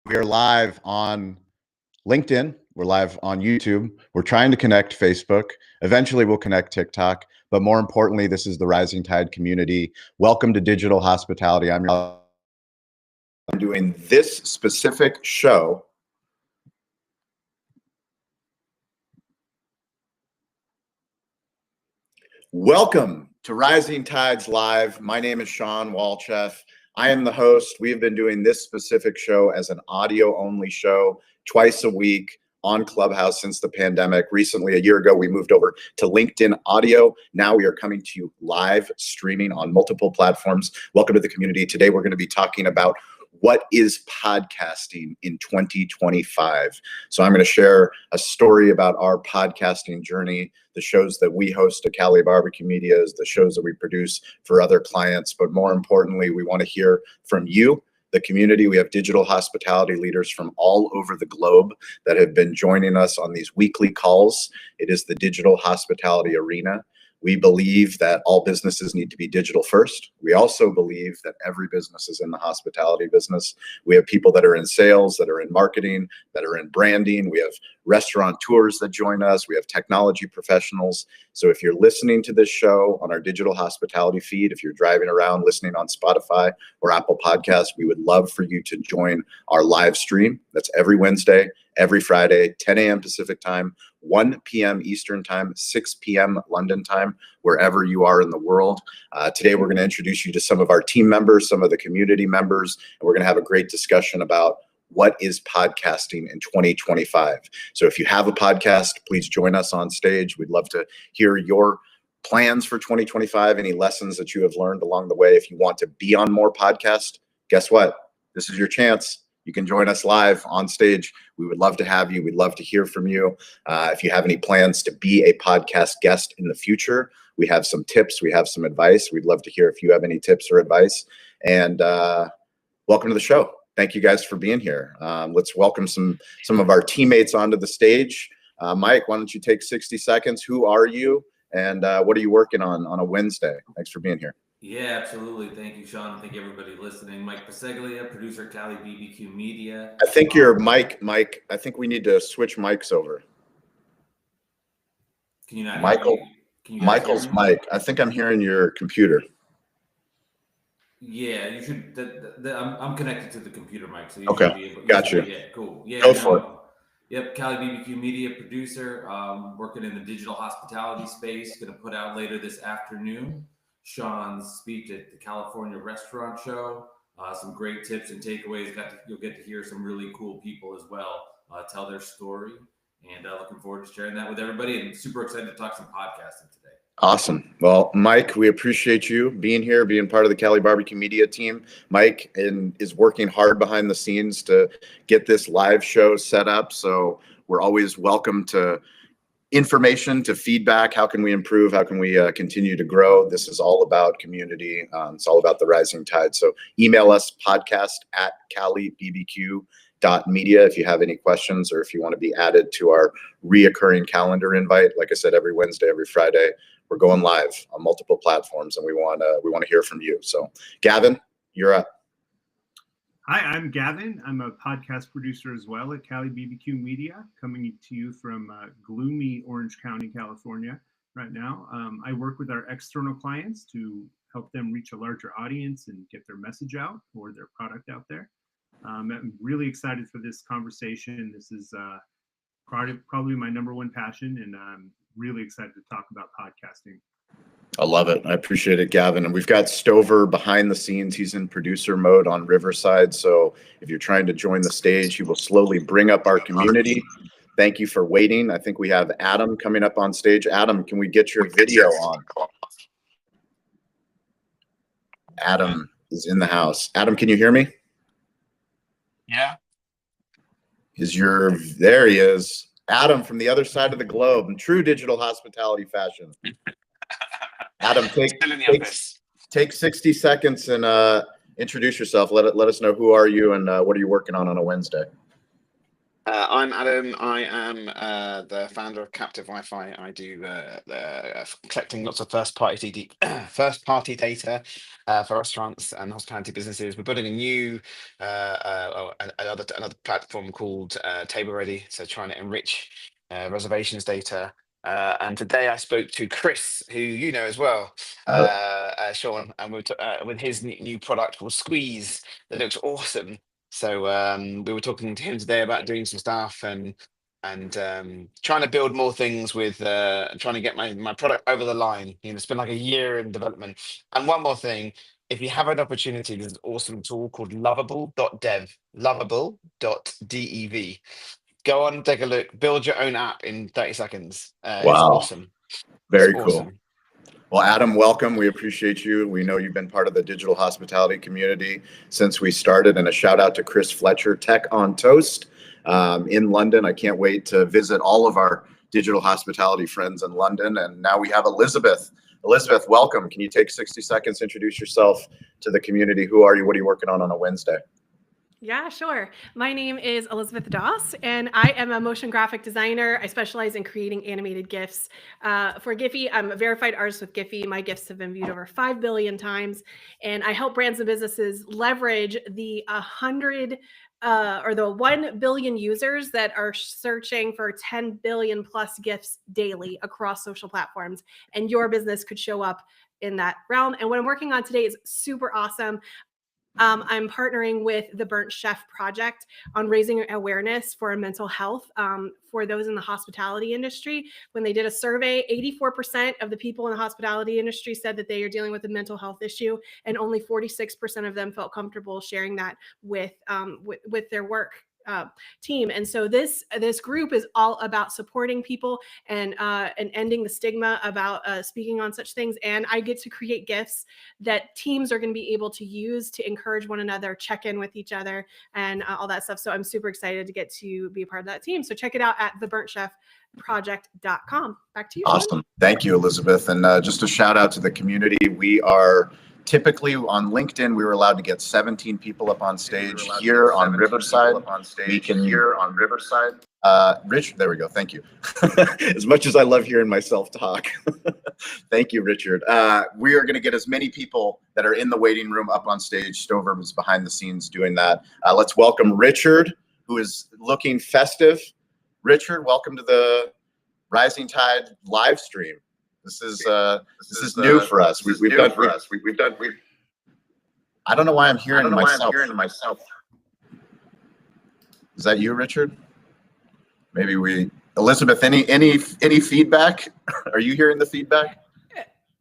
We are live on LinkedIn. We're live on YouTube. We're trying to connect Facebook. Eventually, we'll connect TikTok. But more importantly, this is the Rising Tide community. Welcome to Digital Hospitality. I'm doing this specific show. Welcome to Rising Tides Live. My name is Sean Walchef. I am the host. We have been doing this specific show as an audio-only show twice a week on Clubhouse since the pandemic. Recently, a year ago, we moved over to LinkedIn Audio. Now we are coming to you live streaming on multiple platforms. Welcome to the community. Today, we're going to be talking about what is podcasting in 2025. So I'm going to share a story about our podcasting journey, the shows that we host at Cali Barbecue Media, the shows that we produce for other clients. But more importantly, we want to hear from you, the community. We have digital hospitality leaders from all over the globe that have been joining us on these weekly calls. It is the digital hospitality arena. We believe that all businesses need to be digital first. We also believe that every business is in the hospitality business. We have people that are in sales, that are in marketing, that are in branding. We have restaurateurs that join us. We have technology professionals. So if you're listening to this show on our digital hospitality feed, if you're driving around listening on Spotify or Apple Podcasts, we would love for you to join our live stream. That's every Wednesday, every Friday, 10 a.m. Pacific time, 1 p.m. Eastern time, 6 p.m. London time, wherever you are in the world. Today, we're going to introduce you to some of our team members, some of the community members, and we're going to have a great discussion about what is podcasting in 2025. So if you have a podcast, please join us on stage. We'd love to hear your plans for 2025, any lessons that you have learned along the way. If you want to be on more podcasts, guess what? This is your chance. You can join us live on stage. We would love to have you. We'd love to hear from you. If you have any plans to be a podcast guest in the future, we have some tips. We have some advice. We'd love to hear if you have any tips or advice. And welcome to the show. Thank you guys for being here. Let's welcome some of our teammates onto the stage. Mike, why don't you take 60 seconds? Who are you? And what are you working on a Wednesday? Thanks for being here. Yeah, absolutely. Thank you, Sean. Thank you, everybody listening. Mike Paseglia, producer at Cali BBQ Media. I think you're Mike. I think we need to switch mics over. Can you not Michael, hear me? Can you Michael's hear me? mic. I think I'm hearing your computer. Yeah, you should. I'm connected to the computer mic, so you Okay, should be able. got you. Yeah, cool. Yeah, Go for it. Yep, Cali BBQ Media producer, working in the digital hospitality space. Going to put out later this afternoon Sean's speech at the California Restaurant Show. Some great tips and takeaways. You'll get to hear some really cool people as well tell their story. And looking forward to sharing that with everybody. And super excited to talk some podcasting today. Awesome. Well, Mike, we appreciate you being here, being part of the Cali Barbecue Media team. Mike is working hard behind the scenes to get this live show set up. So we're always welcome to information, to feedback. How can we improve? How can we continue to grow? This is all about community. It's all about the rising tide. So email us podcast@calibbq.media if you have any questions or if you want to be added to our reoccurring calendar invite. Like I said, every Wednesday, every Friday, we're going live on multiple platforms, and we want to hear from you. So, Gavin, you're up. Hi, I'm Gavin. I'm a podcast producer as well at Cali BBQ Media, coming to you from gloomy Orange County, California right now. I work with our external clients to help them reach a larger audience and get their message out or their product out there. I'm really excited for this conversation. This is probably my number one passion, and I'm really excited to talk about podcasting. I love it. I appreciate it, Gavin. And we've got Stover behind the scenes. He's in producer mode on Riverside. So if you're trying to join the stage, he will slowly bring up our community. Thank you for waiting. I think we have Adam coming up on stage. Adam, can we get your video on? Adam is in the house. Adam, can you hear me? Yeah. There he is. Adam from the other side of the globe in true digital hospitality fashion. Adam, take 60 seconds and introduce yourself. Let us know who are you and what are you working on a Wednesday. I'm Adam. I am the founder of Captive Wi-Fi. I do collecting lots of first-party data for restaurants and hospitality businesses. We're building a new, a another platform called Table Ready, so trying to enrich reservations data. And today I spoke to Chris, who you know as well, Sean, and with his new product called Squeeze that looks awesome. So we were talking to him today about doing some stuff and trying to build more things with trying to get my product over the line. It's been like a year in development. And one more thing, if you have an opportunity, there's an awesome tool called lovable.dev, lovable.dev. Go on, take a look, build your own app in 30 seconds. It's awesome. Very It's cool. awesome. Well, Adam, welcome. We appreciate you. We know you've been part of the digital hospitality community since we started. And a shout out to Chris Fletcher, Tech on Toast in London. I can't wait to visit all of our digital hospitality friends in London. And now we have Elizabeth. Elizabeth, welcome. Can you take 60 seconds, introduce yourself to the community? Who are you? What are you working on a Wednesday? Yeah, sure. My name is Elizabeth Doss, and I am a motion graphic designer. I specialize in creating animated GIFs. For Giphy, I'm a verified artist with Giphy. My GIFs have been viewed over 5 billion times, and I help brands and businesses leverage the 1 billion users that are searching for 10 billion plus GIFs daily across social platforms, and your business could show up in that realm. And what I'm working on today is super awesome. I'm partnering with the Burnt Chef Project on raising awareness for mental health for those in the hospitality industry. When they did a survey, 84% of the people in the hospitality industry said that they are dealing with a mental health issue, and only 46% of them felt comfortable sharing that with their work team. And so this group is all about supporting people and ending the stigma about speaking on such things. And I get to create GIFs that teams are going to be able to use to encourage one another, check in with each other, and all that stuff. So I'm super excited to get to be a part of that team. So check it out at theburntchefproject.com. Back to you, Sean. Awesome. Thank you, Elizabeth. And just a shout out to the community. We are typically on LinkedIn, we were allowed to get 17 people up on stage. Here on Riverside, we can hear on Riverside. Rich, there we go. Thank you. As much as I love hearing myself talk. Thank you, Richard. We are going to get as many people that are in the waiting room up on stage. Stover was behind the scenes doing that. Let's welcome Richard, who is looking festive. Richard, welcome to the Rising Tide live stream. This is new for us. I don't know why I'm hearing myself. Is that you, Richard? Maybe Elizabeth, any feedback? Are you hearing the feedback?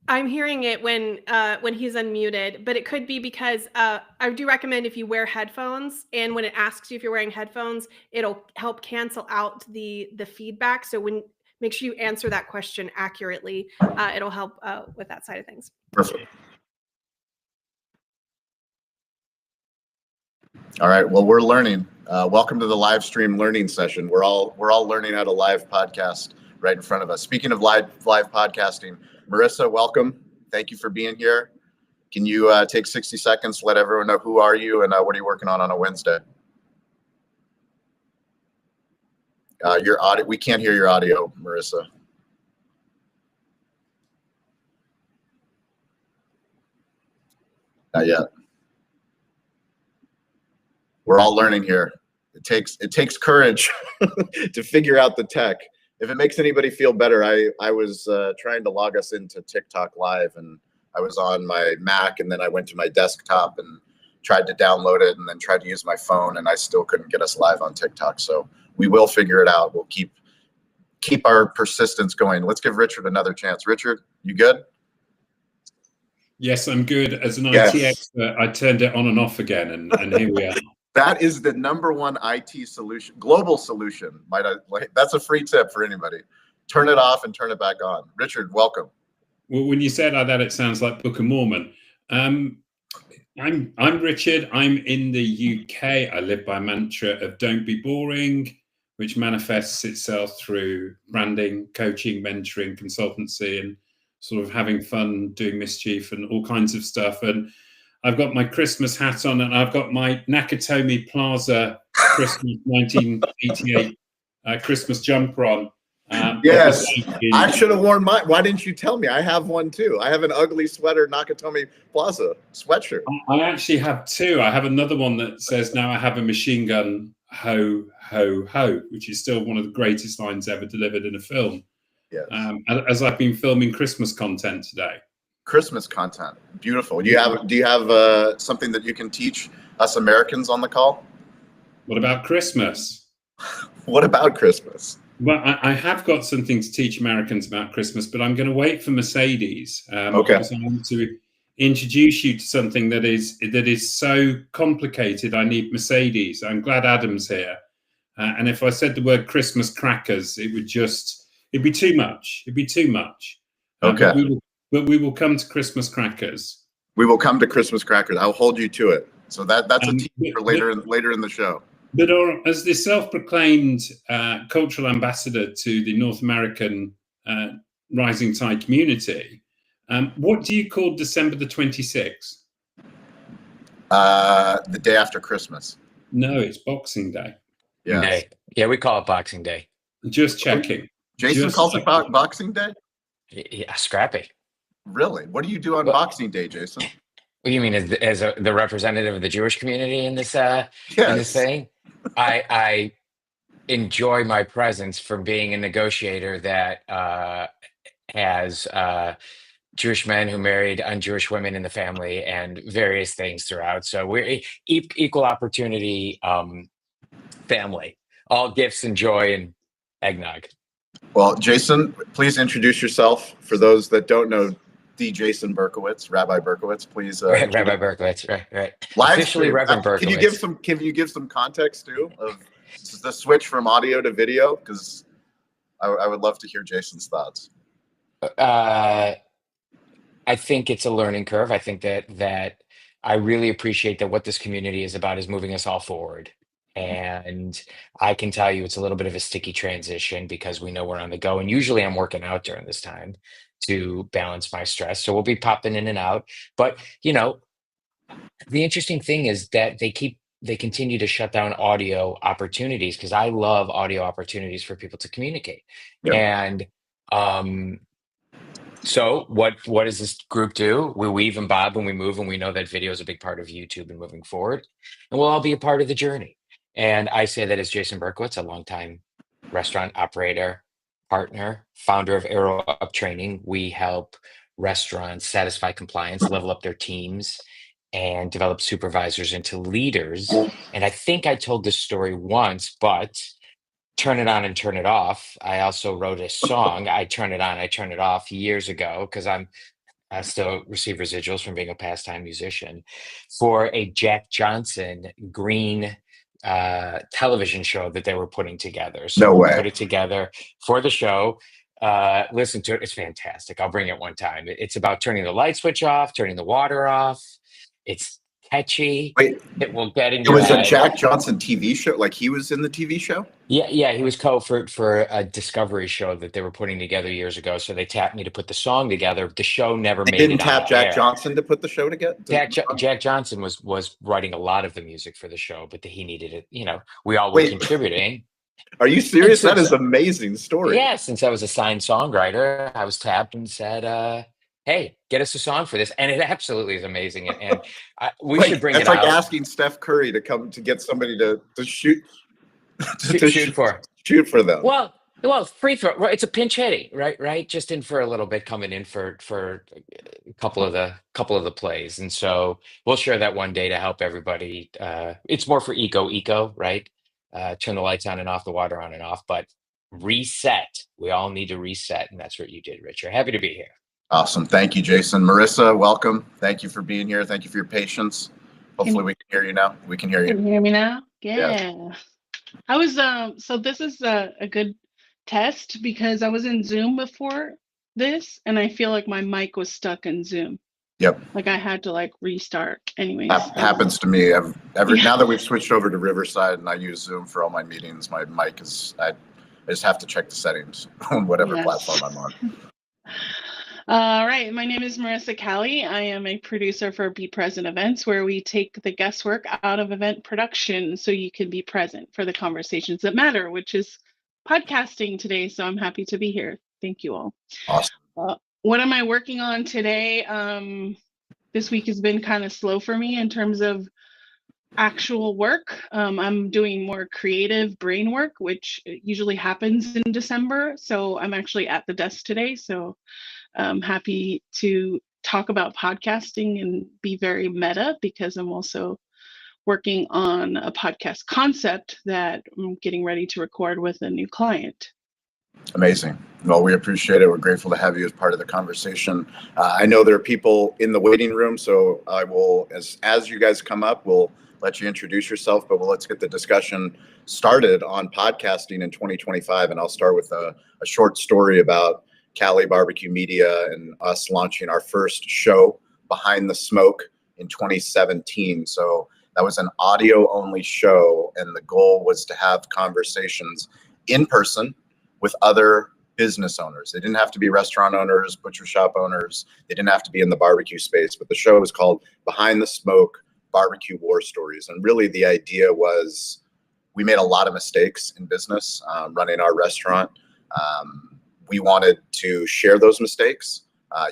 I'm hearing it when he's unmuted, but it could be because I do recommend if you wear headphones, and when it asks you if you're wearing headphones, it'll help cancel out the feedback. So make sure you answer that question accurately. It'll help with that side of things. Perfect. All right. Well, we're learning. Welcome to the live stream learning session. We're all learning how to live podcast right in front of us. Speaking of live podcasting, Marissa, welcome. Thank you for being here. Can you take 60 seconds, let everyone know who are you and what are you working on a Wednesday? Your audio, we can't hear your audio, Marissa. Not yet. We're all learning here. It takes courage to figure out the tech. If it makes anybody feel better, I was trying to log us into TikTok Live, and I was on my Mac, and then I went to my desktop and tried to download it, and then tried to use my phone, and I still couldn't get us live on TikTok. So we will figure it out. We'll keep our persistence going. Let's give Richard another chance. Richard, you good? Yes, I'm good. As an IT expert, I turned it on and off again, and here we are. That is the #1 IT solution, global solution. That's a free tip for anybody. Turn it off and turn it back on. Richard, welcome. Well, when you say it like that, it sounds like Book of Mormon. I'm Richard. I'm in the UK. I live by a mantra of don't be boring, which manifests itself through branding, coaching, mentoring, consultancy, and sort of having fun, doing mischief and all kinds of stuff. And I've got my Christmas hat on, and I've got my Nakatomi Plaza Christmas 1988 Christmas jumper on. But Yes, besides being- I should have worn mine. Why didn't you tell me? I have one too. I have an ugly sweater Nakatomi Plaza sweatshirt. I actually have two. I have another one that says, "Now I have a machine gun, ho, ho, ho," which is still one of the greatest lines ever delivered in a film. Yes. As I've been filming Christmas content today. Christmas content, beautiful. Do you have something that you can teach us Americans on the call? What about Christmas? What about Christmas? Well, I have got something to teach Americans about Christmas, but I'm going to wait for Mercedes. Okay. Because I want to introduce you to something that is so complicated. I need Mercedes. I'm glad Adam's here. And if I said the word Christmas crackers, it'd be too much. It'd be too much. Okay. But we will come to Christmas crackers. We will come to Christmas crackers. I'll hold you to it. So that's a teaser for later in the show. But as the self-proclaimed cultural ambassador to the North American Rising Tide community, what do you call December the 26th? The day after Christmas. No, it's Boxing Day. Yeah. Day. Yeah, we call it Boxing Day. Just checking. Jason Just calls it checking. Boxing Day? Yeah, scrappy. Really? What do you do on Well- Boxing Day, Jason? What do you mean, as the representative of the Jewish community in this in this Yes. thing? I enjoy my presence from being a negotiator that has Jewish men who married un-Jewish women in the family and various things throughout. So we're equal opportunity family, all gifts and joy and eggnog. Well, Jason, please introduce yourself. For those that don't know, the Jason Berkowitz, Rabbi Berkowitz, please. Rabbi Berkowitz, right. Live Officially stream. Reverend Can you Berkowitz. give some context too of the switch from audio to video? Because I would love to hear Jason's thoughts. I think it's a learning curve. I think that I really appreciate that what this community is about is moving us all forward. And I can tell you it's a little bit of a sticky transition because we know we're on the go. And usually I'm working out during this time to balance my stress. So we'll be popping in and out. But, the interesting thing is that they continue to shut down audio opportunities because I love audio opportunities for people to communicate. Yeah. And so what does this group do? We weave and bob when we move, and we know that video is a big part of YouTube and moving forward. And we'll all be a part of the journey. And I say that as Jason Berkowitz, a longtime restaurant operator, partner, founder of Arrow Up Training. We help restaurants satisfy compliance, level up their teams, and develop supervisors into leaders. And I think I told this story once, but Turn It On and Turn It Off. I also wrote a song, I Turn It On, I Turn It Off, years ago, because I still receive residuals from being a pastime musician, for a Jack Johnson green television show that they were putting together. So No we way. put it together for the show. Listen to it. It's fantastic. I'll bring it one time. It's about turning the light switch off, turning the water off. It's catchy. Wait, It will get in it your was a head. Jack Johnson TV show? Like he was in the TV show? Yeah, he was for a Discovery show that they were putting together years ago. So they tapped me to put the song together. The show never They made didn't it tap on Jack air. Johnson to put the show together? Jack Johnson was writing a lot of the music for the show, but he needed it. We all were Wait. contributing. Are you serious? And That since- is an amazing story. Yeah, since I was a signed songwriter, I was tapped and said, "Hey, get us a song for this," and it absolutely is amazing. And we should bring it That's like out. asking Steph Curry to come to get somebody to shoot Shoot for. shoot for them. Well, free throw. Right, it's a pinch hitting, right? Just in for a little bit, coming in for a couple of the plays, and so we'll share that one day to help everybody. It's more for eco, right? Turn the lights on and off, the water on and off, but reset. We all need to reset, and that's what you did, Richard. Happy to be here. Awesome. Thank you, Jason. Marissa, welcome. Thank you for being here. Thank you for your patience. Hopefully we can hear you now. We can hear Can you. you hear me now? Yeah. Yeah. I was so this is a good test because I was in Zoom before this and I feel like my mic was stuck in Zoom. Yep. Like I had to restart anyways. Happens to me every Yeah. now that we've switched over to Riverside and I use Zoom for all my meetings. My mic is I just have to check the settings on whatever Yes. platform I'm on. All right. My name is Marissa Callie. I am a producer for Be Present Events, where we take the guesswork out of event production so you can be present for the conversations that matter, which is podcasting today, so I'm happy to be here. Thank you all. Awesome. What am I working on today? This week has been kind of slow for me in terms of actual work. I'm doing more creative brain work, which usually happens in December. So I'm actually at the desk today. So I'm happy to talk about podcasting and be very meta, because I'm also working on a podcast concept that I'm getting ready to record with a new client. Amazing. Well, we appreciate it. We're grateful to have you as part of the conversation. I know there are people in the waiting room, so I will, as you guys come up, we'll let you introduce yourself, but let's get the discussion started on podcasting in 2025. And I'll start with a short story about Cali Barbecue Media and us launching our first show, Behind the Smoke, in 2017. So that was an audio only show, and the goal was to have conversations in person with other business owners. They didn't have to be restaurant owners, butcher shop owners. They didn't have to be in the barbecue space, but the show was called Behind the Smoke, Barbecue War Stories. And really the idea was, we made a lot of mistakes in business running our restaurant. We wanted to share those mistakes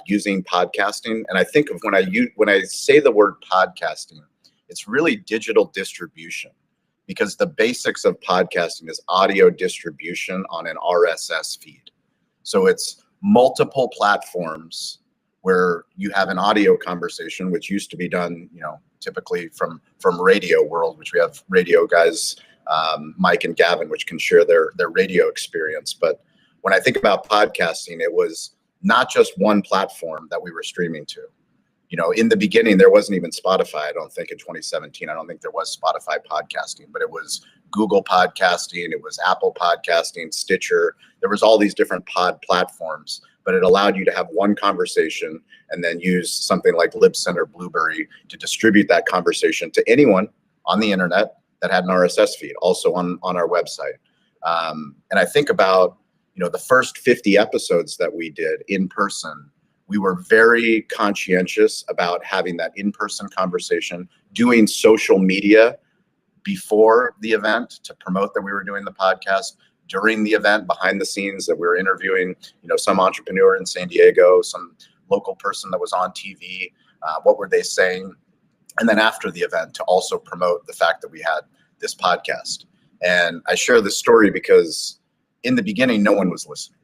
using podcasting. And I think of when I say the word podcasting, it's really digital distribution, because the basics of podcasting is audio distribution on an RSS feed. So it's multiple platforms where you have an audio conversation, which used to be done, typically from radio world, which we have radio guys, Mike and Gavin, which can share their radio experience. But when I think about podcasting, it was not just one platform that we were streaming to. In the beginning, there wasn't even Spotify. I don't think in 2017, I don't think there was Spotify podcasting, but it was Google podcasting. It was Apple podcasting, Stitcher. There was all these different pod platforms, but it allowed you to have one conversation and then use something like Libsyn or Blueberry to distribute that conversation to anyone on the internet that had an RSS feed, also on our website. And I think about, the first 50 episodes that we did in person, we were very conscientious about having that in-person conversation, doing social media before the event to promote that we were doing the podcast, during the event, behind the scenes, that we were interviewing, some entrepreneur in San Diego, some local person that was on TV, what were they saying? And then after the event, to also promote the fact that we had this podcast. And I share this story because in the beginning, no one was listening.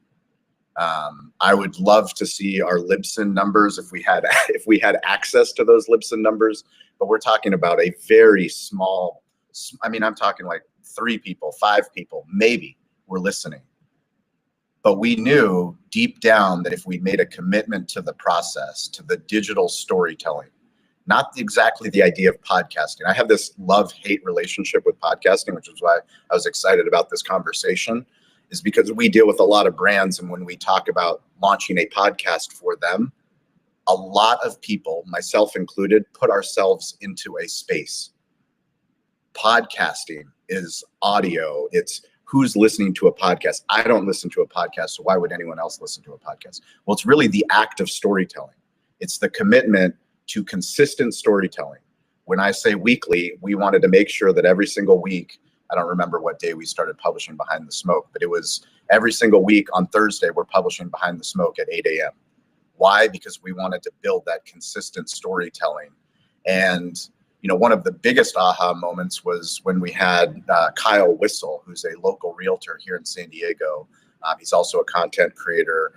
I would love to see our Libsyn numbers if we had access to those Libsyn numbers, but we're talking about a very small, I'm talking like 3 people, 5 people, maybe were listening. But we knew deep down that if we made a commitment to the process, to the digital storytelling, not exactly the idea of podcasting. I have this love-hate relationship with podcasting, which is why I was excited about this conversation, is because we deal with a lot of brands, and when we talk about launching a podcast for them, a lot of people, myself included, put ourselves into a space. Podcasting is audio. It's who's listening to a podcast. I don't listen to a podcast, so why would anyone else listen to a podcast? Well, it's really the act of storytelling. It's the commitment to consistent storytelling. When I say weekly, we wanted to make sure that every single week, I don't remember what day we started publishing Behind the Smoke, but it was every single week on Thursday, we're publishing Behind the Smoke at 8 a.m. Why? Because we wanted to build that consistent storytelling. And, one of the biggest aha moments was when we had Kyle Whistle, who's a local realtor here in San Diego. He's also a content creator.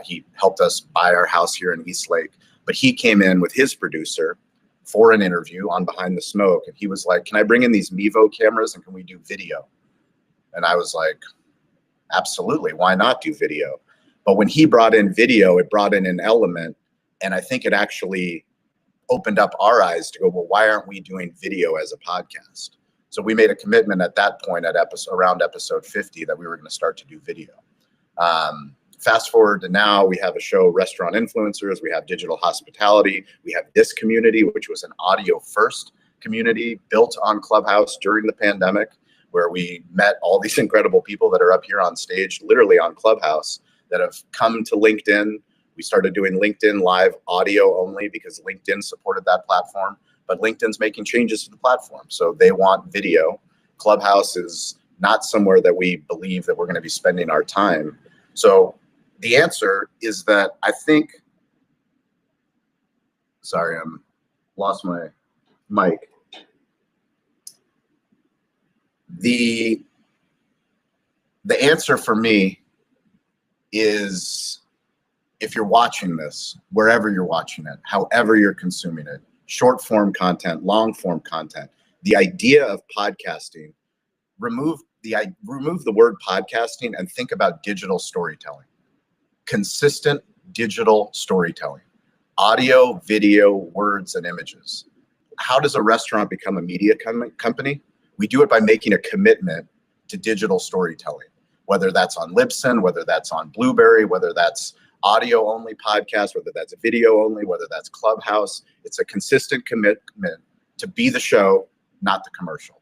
He helped us buy our house here in Eastlake, but he came in with his producer for an interview on Behind the Smoke. And he was like, can I bring in these Mevo cameras and can we do video? And I was like, absolutely. Why not do video? But when he brought in video, it brought in an element. And I think it actually opened up our eyes to go, well, why aren't we doing video as a podcast? So we made a commitment at that point at around episode 50 that we were going to start to do video. Fast forward to now, we have a show, Restaurant Influencers. We have Digital Hospitality. We have this community, which was an audio first community built on Clubhouse during the pandemic, where we met all these incredible people that are up here on stage, literally on Clubhouse, that have come to LinkedIn. We started doing LinkedIn live audio only because LinkedIn supported that platform, but LinkedIn's making changes to the platform. So they want video. Clubhouse is not somewhere that we believe that we're going to be spending our time. So the answer is that I think, sorry, I'm lost my mic. The answer for me is, if you're watching this, wherever you're watching it, however you're consuming it, short form content, long form content, the idea of podcasting, remove the word podcasting and think about digital storytelling. Consistent digital storytelling, audio, video, words, and images. How does a restaurant become a media company? We do it by making a commitment to digital storytelling, whether that's on Libsyn, whether that's on Blueberry, whether that's audio only podcast, whether that's video only, whether that's Clubhouse. It's a consistent commitment to be the show, not the commercial.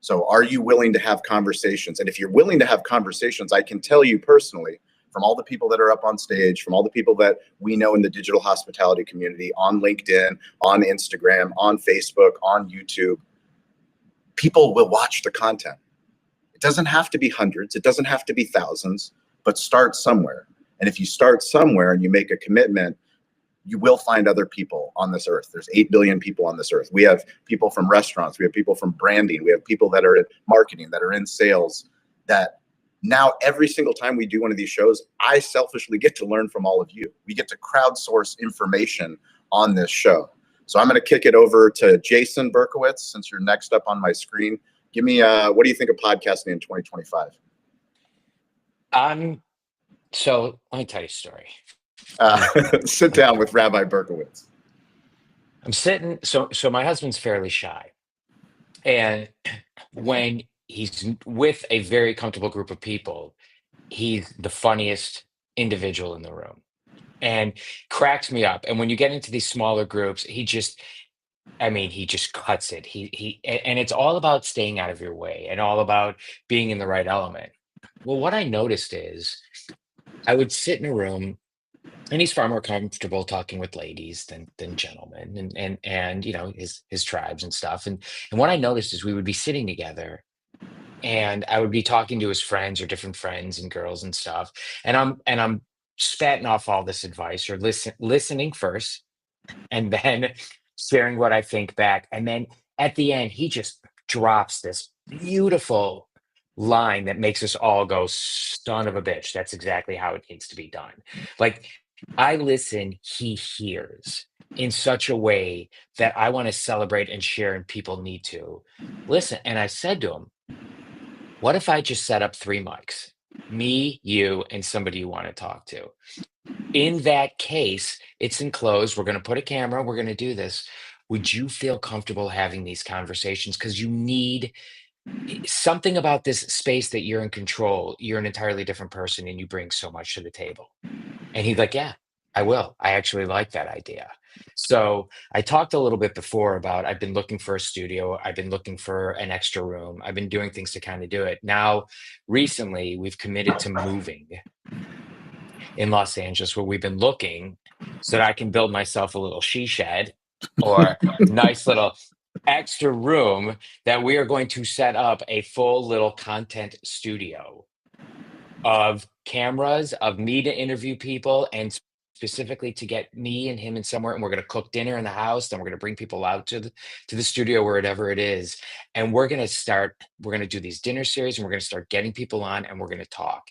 So are you willing to have conversations? And if you're willing to have conversations, I can tell you personally, from all the people that are up on stage, from all the people that we know in the digital hospitality community, on LinkedIn, on Instagram, on Facebook, on YouTube, people will watch the content. It doesn't have to be hundreds, it doesn't have to be thousands, but start somewhere. And if you start somewhere and you make a commitment, you will find other people on this earth. There's 8 billion people on this earth. We have people from restaurants, we have people from branding, we have people that are in marketing, that are in sales, that now every single time we do one of these shows, I selfishly get to learn from all of you. We get to crowdsource information on this show. So I'm going to kick it over to Jason Berkowitz, since you're next up on my screen. Give me, what do you think of podcasting in 2025? So let me tell you a story. Sit down with Rabbi Berkowitz. I'm sitting, so my husband's fairly shy. And when he's with a very comfortable group of people, he's the funniest individual in the room and cracks me up. And when you get into these smaller groups, he just cuts it. And it's all about staying out of your way and all about being in the right element. Well, what I noticed is I would sit in a room, and he's far more comfortable talking with ladies than gentlemen and you know, his tribes and stuff. And what I noticed is we would be sitting together and I would be talking to his friends or different friends and girls and stuff. And I'm spatting off all this advice or listening first and then sharing what I think back. And then at the end, he just drops this beautiful line that makes us all go, son of a bitch. That's exactly how it needs to be done. Like, I listen, he hears in such a way that I want to celebrate and share, and people need to listen. And I said to him, what if I just set up 3 mics, me, you, and somebody you want to talk to? In that case, it's enclosed. We're going to put a camera. We're going to do this. Would you feel comfortable having these conversations? Because you need something about this space that you're in control. You're an entirely different person and you bring so much to the table. And he's like, yeah, I will. I actually like that idea. So I talked a little bit before about I've been looking for a studio. I've been looking for an extra room. I've been doing things to kind of do it. Now, recently, we've committed to moving in Los Angeles, where we've been looking so that I can build myself a little she shed or nice little extra room that we are going to set up a full little content studio of cameras, of me to interview people, and specifically to get me and him in somewhere. And we're going to cook dinner in the house. Then we're going to bring people out to the studio, wherever it is. And we're going to do these dinner series, and we're going to start getting people on, and we're going to talk.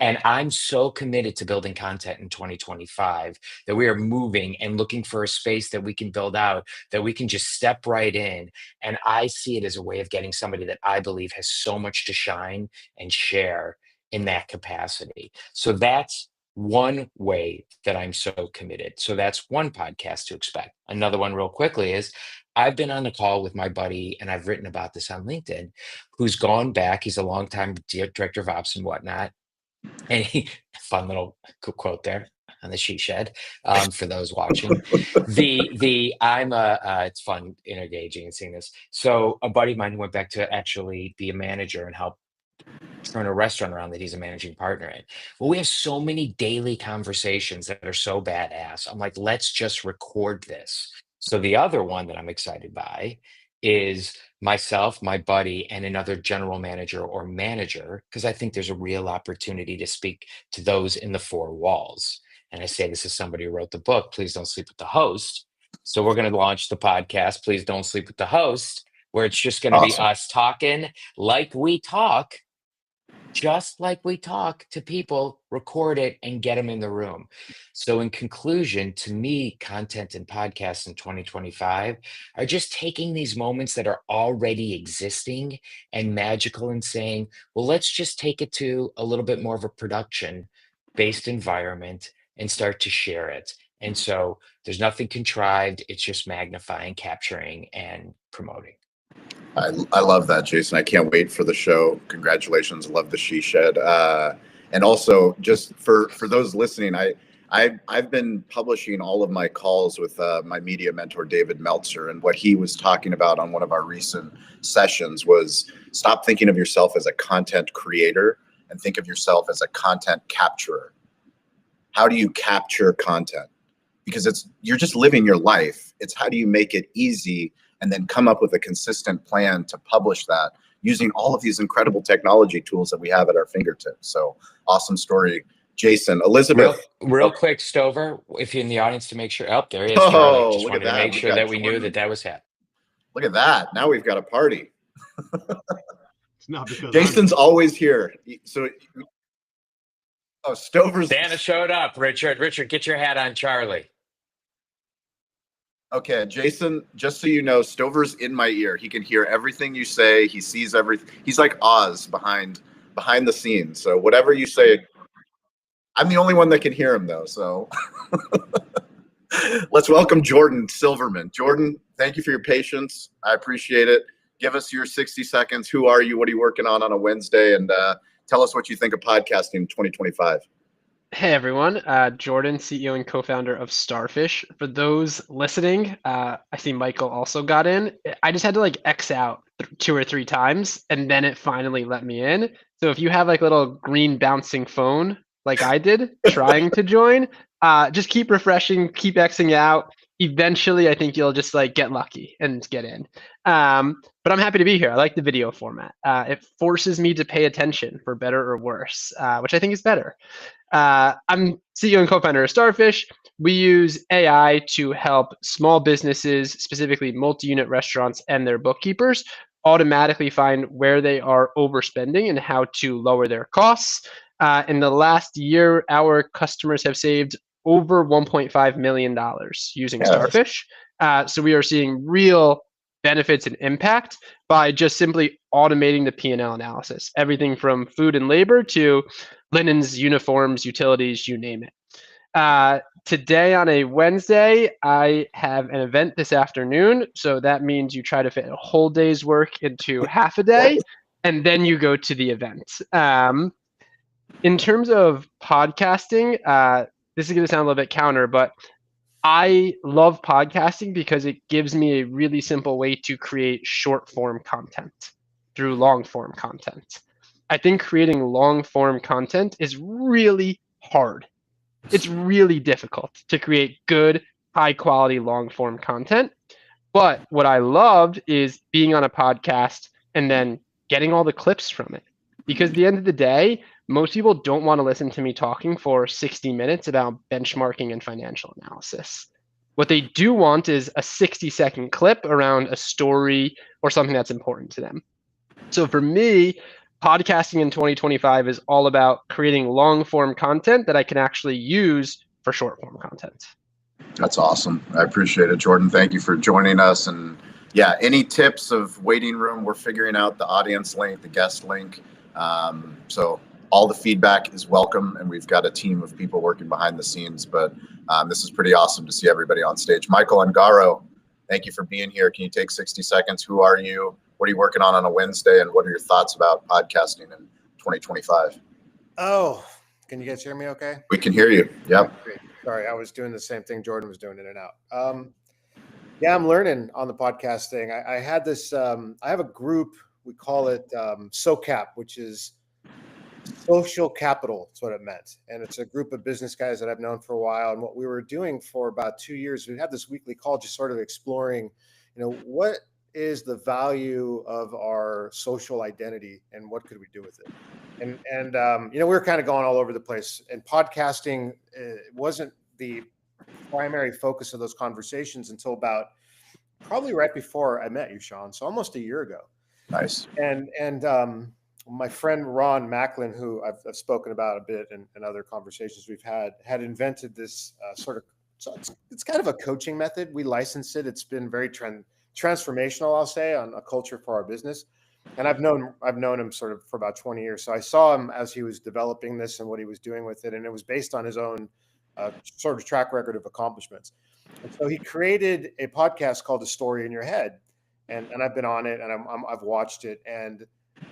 And I'm so committed to building content in 2025 that we are moving and looking for a space that we can build out, that we can just step right in. And I see it as a way of getting somebody that I believe has so much to shine and share in that capacity. So that's one way that I'm so committed. So that's one podcast to expect. Another one real quickly is I've been on a call with my buddy, and I've written about this on LinkedIn, who's gone back. He's a longtime director of ops and whatnot. And fun little quote there on the she shed for those watching. It's fun, engaging and seeing this. So a buddy of mine went back to actually be a manager and help turn a restaurant around that he's a managing partner in. Well, we have so many daily conversations that are so badass. I'm like, let's just record this. So the other one that I'm excited by is myself, my buddy, and another general manager or manager, because I think there's a real opportunity to speak to those in the four walls. And I say this as somebody who wrote the book, Please Don't Sleep with the Host. So we're going to launch the podcast, Please Don't Sleep with the Host, where it's just going to be Awesome. us talking like we talk, just like we talk to people, record it and get them in the room. So in conclusion, to me, content and podcasts in 2025 are just taking these moments that are already existing and magical and saying, well, let's just take it to a little bit more of a production based environment and start to share it. And so there's nothing contrived. It's just magnifying, capturing, and promoting. I love that, Jason. I can't wait for the show. Congratulations. Love the She Shed. And also, just for those listening, I've been publishing all of my calls with my media mentor, David Meltzer. And what he was talking about on one of our recent sessions was stop thinking of yourself as a content creator and think of yourself as a content capturer. How do you capture content? Because you're just living your life. It's how do you make it easy and then come up with a consistent plan to publish that using all of these incredible technology tools that we have at our fingertips. So awesome story, Jason. Elizabeth. Real quick, Stover, if you're in the audience to make sure. Oh, there he is, Oh, Charlie. Just look wanted at to that. make We sure got that we knew Jordan. that was happening. Look at that. Now we've got a party. It's not because Jason's always here. So, Stover's. Santa showed up, Richard. Richard, get your hat on, Charlie. Okay, Jason, just so you know, Stover's in my ear. He can hear everything you say. He sees everything. He's like Oz behind the scenes. So whatever you say, I'm the only one that can hear him though. So let's welcome Jordan Silverman. Jordan, thank you for your patience. I appreciate it. Give us your 60 seconds. Who are you? What are you working on a Wednesday? And tell us what you think of podcasting in 2025. Hey everyone, Jordan, CEO and co-founder of Starfish. For those listening, I see Michael also got in. I just had to like X out 2 or 3 times and then it finally let me in. So if you have like a little green bouncing phone like I did trying to join, just keep refreshing, keep Xing out. Eventually, I think you'll just like get lucky and get in. But I'm happy to be here. I like the video format. It forces me to pay attention for better or worse, which I think is better. I'm CEO and co-founder of Starfish. We use AI to help small businesses, specifically multi-unit restaurants and their bookkeepers, automatically find where they are overspending and how to lower their costs. In the last year, our customers have saved over $1.5 million using Starfish. So we are seeing real benefits and impact by just simply automating the P&L analysis, everything from food and labor to linens, uniforms, utilities, you name it. Today on a Wednesday, I have an event this afternoon. So that means you try to fit a whole day's work into half a day, and then you go to the event. In terms of podcasting, this is going to sound a little bit counter, but I love podcasting because it gives me a really simple way to create short form content through long form content. I think creating long form content is really hard. It's really difficult to create good, high quality, long form content. But what I loved is being on a podcast and then getting all the clips from it. Because at the end of the day, most people don't want to listen to me talking for 60 minutes about benchmarking and financial analysis. What they do want is a 60-second clip around a story or something that's important to them. So for me, podcasting in 2025 is all about creating long-form content that I can actually use for short-form content. That's awesome. I appreciate it, Jordan. Thank you for joining us. And yeah, any tips of waiting room, we're figuring out the audience link, the guest link. So all the feedback is welcome, and we've got a team of people working behind the scenes, but this is pretty awesome to see everybody on stage. Michael Ungaro, thank you for being here. Can you take 60 seconds? Who are you? What are you working on a Wednesday? And what are your thoughts about podcasting in 2025? Oh, can you guys hear me okay? We can hear you. Yep. Great. Sorry, I was doing the same thing Jordan was doing in and out. Yeah, I'm learning on the podcasting. I had this, I have a group, we call it SOCAP, which is social capital. That's what it meant. And it's a group of business guys that I've known for a while. And what we were doing for about 2 years, we had this weekly call just sort of exploring, what is the value of our social identity and what could we do with it? And we were kind of going all over the place, and podcasting wasn't the primary focus of those conversations until about probably right before I met you, Sean. So almost a year ago. Nice. And my friend Ron Macklin, who I've spoken about a bit in other conversations we've had invented this so it's kind of a coaching method. We license it. It's been very transformational, I'll say, on a culture for our business. And I've known him sort of for about 20 years. So I saw him as he was developing this and what he was doing with it. And it was based on his own sort of track record of accomplishments. And so he created a podcast called A Story in Your Head. And I've been on it, and I've watched it. And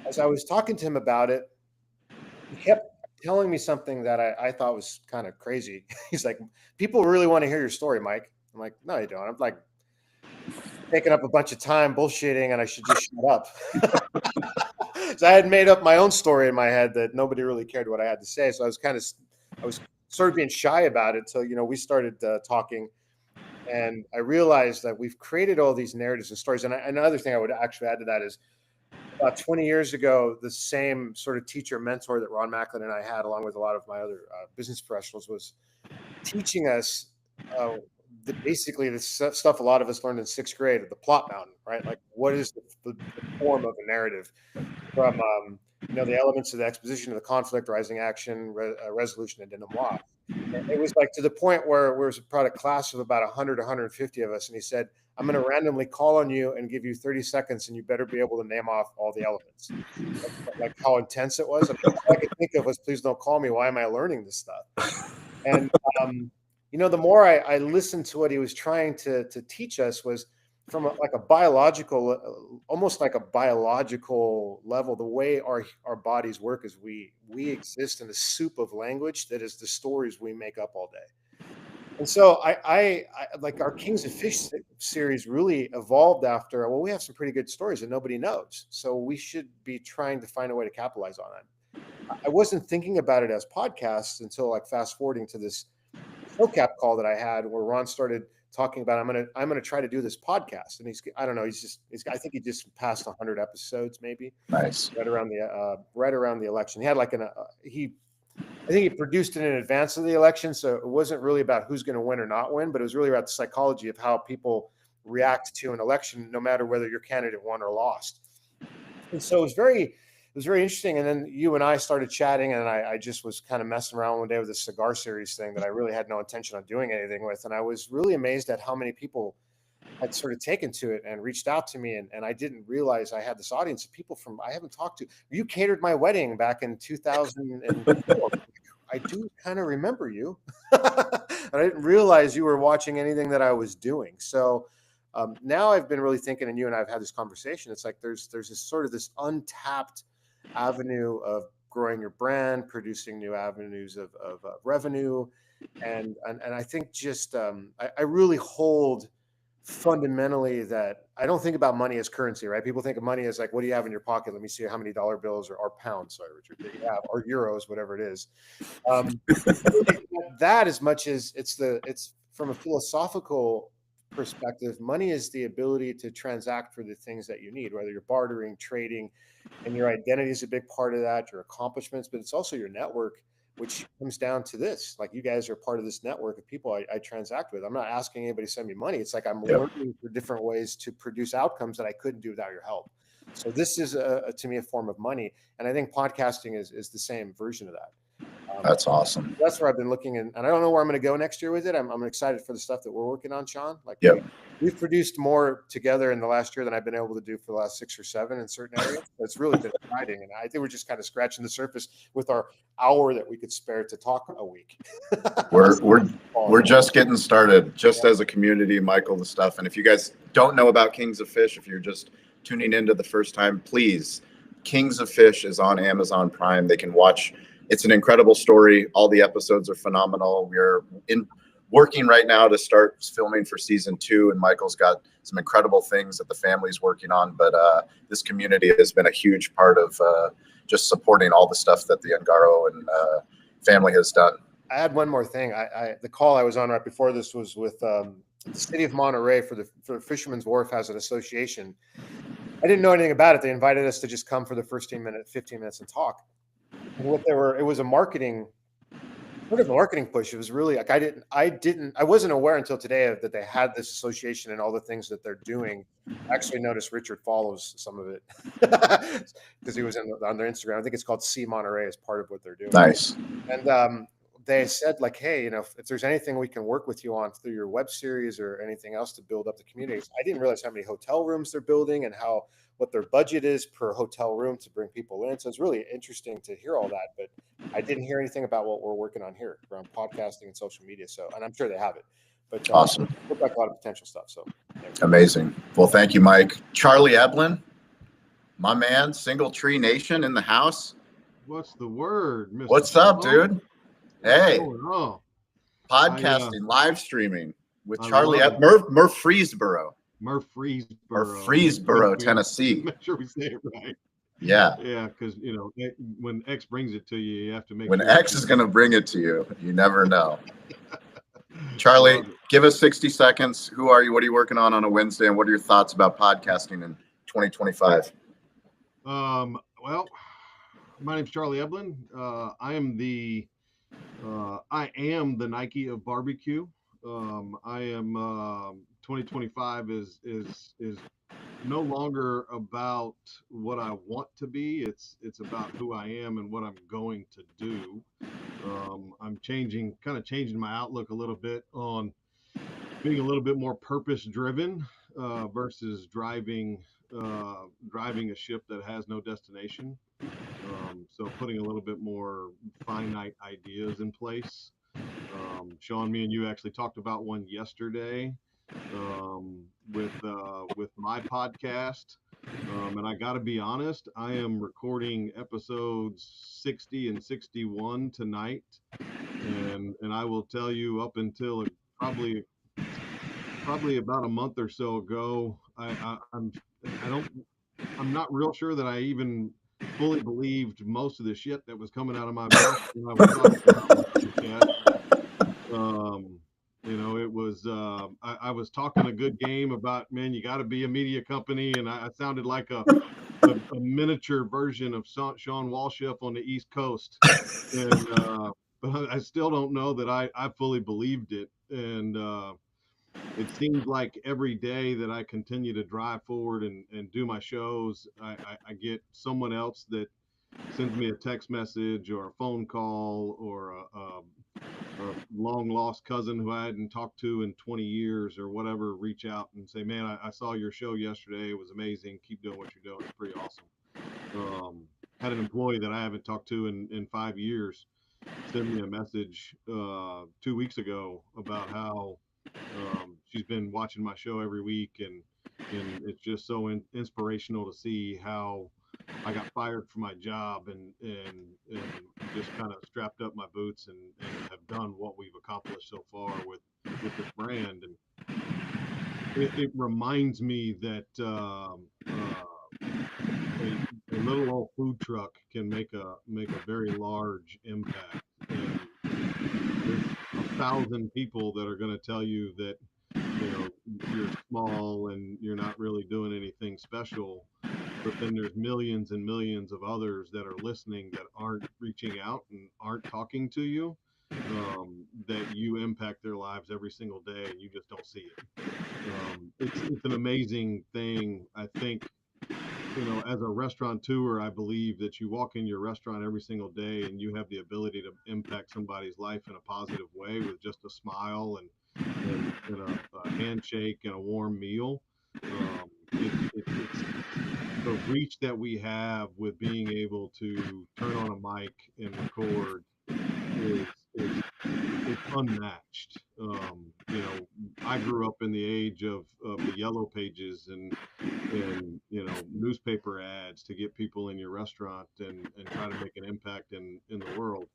as I was talking to him about it, he kept telling me something that I thought was kind of crazy. He's like, people really want to hear your story, Mike. I'm like, no, you don't. I'm like taking up a bunch of time bullshitting, and I should just shut up. So I had made up my own story in my head that nobody really cared what I had to say. So I was sort of being shy about it. So, we started talking, and I realized that we've created all these narratives and stories. And another thing I would actually add to that is about 20 years ago, the same sort of teacher mentor that Ron Macklin and I had, along with a lot of my other business professionals, was teaching us basically the stuff a lot of us learned in 6th grade, the plot mountain, right? Like, what is the form of a narrative from, the elements of the exposition of the conflict, rising action, resolution, and denouement. And it was like to the point where there was about a class of about 100, 150 of us. And he said, I'm going to randomly call on you and give you 30 seconds, and you better be able to name off all the elements. Like how intense it was. And all I could think of was, please don't call me. Why am I learning this stuff? And, the more I listened to what he was trying to teach us was from almost like a biological level. The way our bodies work is we exist in a soup of language that is the stories we make up all day. And so I like our Kings of Fish series really evolved after, we have some pretty good stories that nobody knows. So we should be trying to find a way to capitalize on it. I wasn't thinking about it as podcasts until fast forwarding to this SoCap call that I had where Ron started talking about, I'm gonna try to do this podcast. And I think he just passed 100 episodes, maybe. Nice. Right around the election. He had I think he produced it in advance of the election. So it wasn't really about who's going to win or not win, but it was really about the psychology of how people react to an election, no matter whether your candidate won or lost. And so it was very interesting. And then you and I started chatting, and I just was kind of messing around one day with this cigar series thing that I really had no intention on doing anything with. And I was really amazed at how many people had sort of taken to it and reached out to me. And I didn't realize I had this audience of people I haven't talked to. You catered my wedding back in 2004. I do kind of remember you. And I didn't realize you were watching anything that I was doing. So now I've been really thinking, and you and I have had this conversation. It's like there's this sort of this untapped avenue of growing your brand, producing new avenues of revenue. And I think just I really hold fundamentally that I don't think about money as currency, right? People think of money as like, what do you have in your pocket? Let me see how many dollar bills or pounds, sorry, Richard, that you have, or euros, whatever it is. That as much as it's from a philosophical perspective, money is the ability to transact for the things that you need, whether you're bartering, trading, and your identity is a big part of that, your accomplishments, but it's also your network, which comes down to this. Like, you guys are part of this network of people I transact with. I'm not asking anybody to send me money. It's like I'm learning for different ways to produce outcomes that I couldn't do without your help. So this is to me a form of money. And I think podcasting is the same version of that. That's awesome. That's where I've been looking, and I don't know where I'm going to go next year with it. I'm excited for the stuff that we're working on, Sean. We've produced more together in the last year than I've been able to do for the last 6 or 7 in certain areas. It's really been exciting, and I think we're just kind of scratching the surface with our hour that we could spare to talk a week. We're just getting started, just as a community, Michael, the stuff. And if you guys don't know about Kings of Fish, if you're just tuning into the first time, please, Kings of Fish is on Amazon Prime. They can watch. It's an incredible story. All the episodes are phenomenal. We're working right now to start filming for season 2, and Michael's got some incredible things that the family's working on. But this community has been a huge part of just supporting all the stuff that the Ungaro and family has done. I had one more thing. The call I was on right before this was with the city of Monterey for Fisherman's Wharf has an association. I didn't know anything about it. They invited us to just come for the first 15 minutes and talk. And it was a marketing push. It was really like I wasn't aware until today that they had this association and all the things that they're doing. I actually noticed Richard follows some of it because he was on their Instagram. I think it's called See Monterey as part of what they're doing. Nice. And they said, like, hey, if there's anything we can work with you on through your web series or anything else to build up the communities. I didn't realize how many hotel rooms they're building and what their budget is per hotel room to bring people in. So it's really interesting to hear all that, but I didn't hear anything about what we're working on here around podcasting and social media. So, and I'm sure they have it, but Awesome. Look like a lot of potential stuff. So amazing. Well, thank you, Mike. Charlie Eblin, my man, Single Tree Nation in the house. What's the word, Mr. What's up, dude? Hey, Oh, podcasting, live streaming with I Charlie love at it. Murfreesboro, Murfreesboro, Tennessee. Make sure we say it right. Yeah. Yeah, because when X brings it to you, you have to make When sure X is going to bring it to you, you never know. Charlie, give us 60 seconds. Who are you? What are you working on a Wednesday? And what are your thoughts about podcasting in 2025? Well, my name's Charlie Eblin. I am the Nike of barbecue. 2025 is no longer about what I want to be. It's about who I am and what I'm going to do. I'm changing my outlook a little bit on being a little bit more purpose driven versus driving a ship that has no destination. So putting a little bit more finite ideas in place. Sean, me and you actually talked about one yesterday with my podcast. And I got to be honest, I am recording episodes 60 and 61 tonight. And I will tell you, up until probably about a month or so ago, I'm not real sure that I even fully believed most of the shit that was coming out of my mouth when I was talking about podcast. It was I was talking a good game about, man, you got to be a media company, and I sounded like a miniature version of Sean Walchef on the East Coast, and but I still don't know that I fully believed it, and it seems like every day that I continue to drive forward and do my shows, I get someone else that sends me a text message or a phone call or a long lost cousin who I hadn't talked to in 20 years or whatever, reach out and say, man, I saw your show yesterday. It was amazing. Keep doing what you're doing. It's pretty awesome. Had an employee that I haven't talked to in 5 years send me a message 2 weeks ago about how she's been watching my show every week, and it's just so inspirational to see how I got fired from my job and just kind of strapped up my boots and have done what we've accomplished so far with this brand. And it reminds me that a little old food truck can make a very large impact. And there's 1,000 people that are going to tell you that you're small and you're not really doing anything special, but then there's millions and millions of others that are listening that aren't reaching out and aren't talking to you, that you impact their lives every single day and you just don't see it. It's an amazing thing. I think, as a restaurateur, I believe that you walk in your restaurant every single day and you have the ability to impact somebody's life in a positive way with just a smile and a handshake and a warm meal. It's the reach that we have with being able to turn on a mic and record is unmatched. I grew up in the age of the yellow pages and newspaper ads to get people in your restaurant and try to make an impact in the world.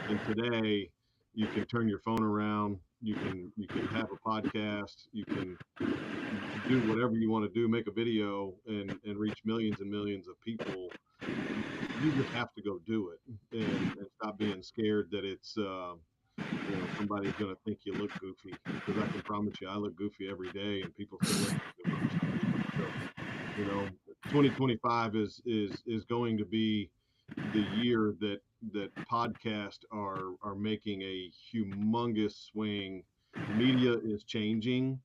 And today you can turn your phone around, you can have a podcast, you can do whatever you want to do, make a video and reach millions and millions of people. You just have to go do it and stop being scared that it's somebody's going to think you look goofy, because I can promise you I look goofy every day and people still listen to me for some reason. So, 2025 is going to be the year that podcasts are making a humongous swing. Media is changing.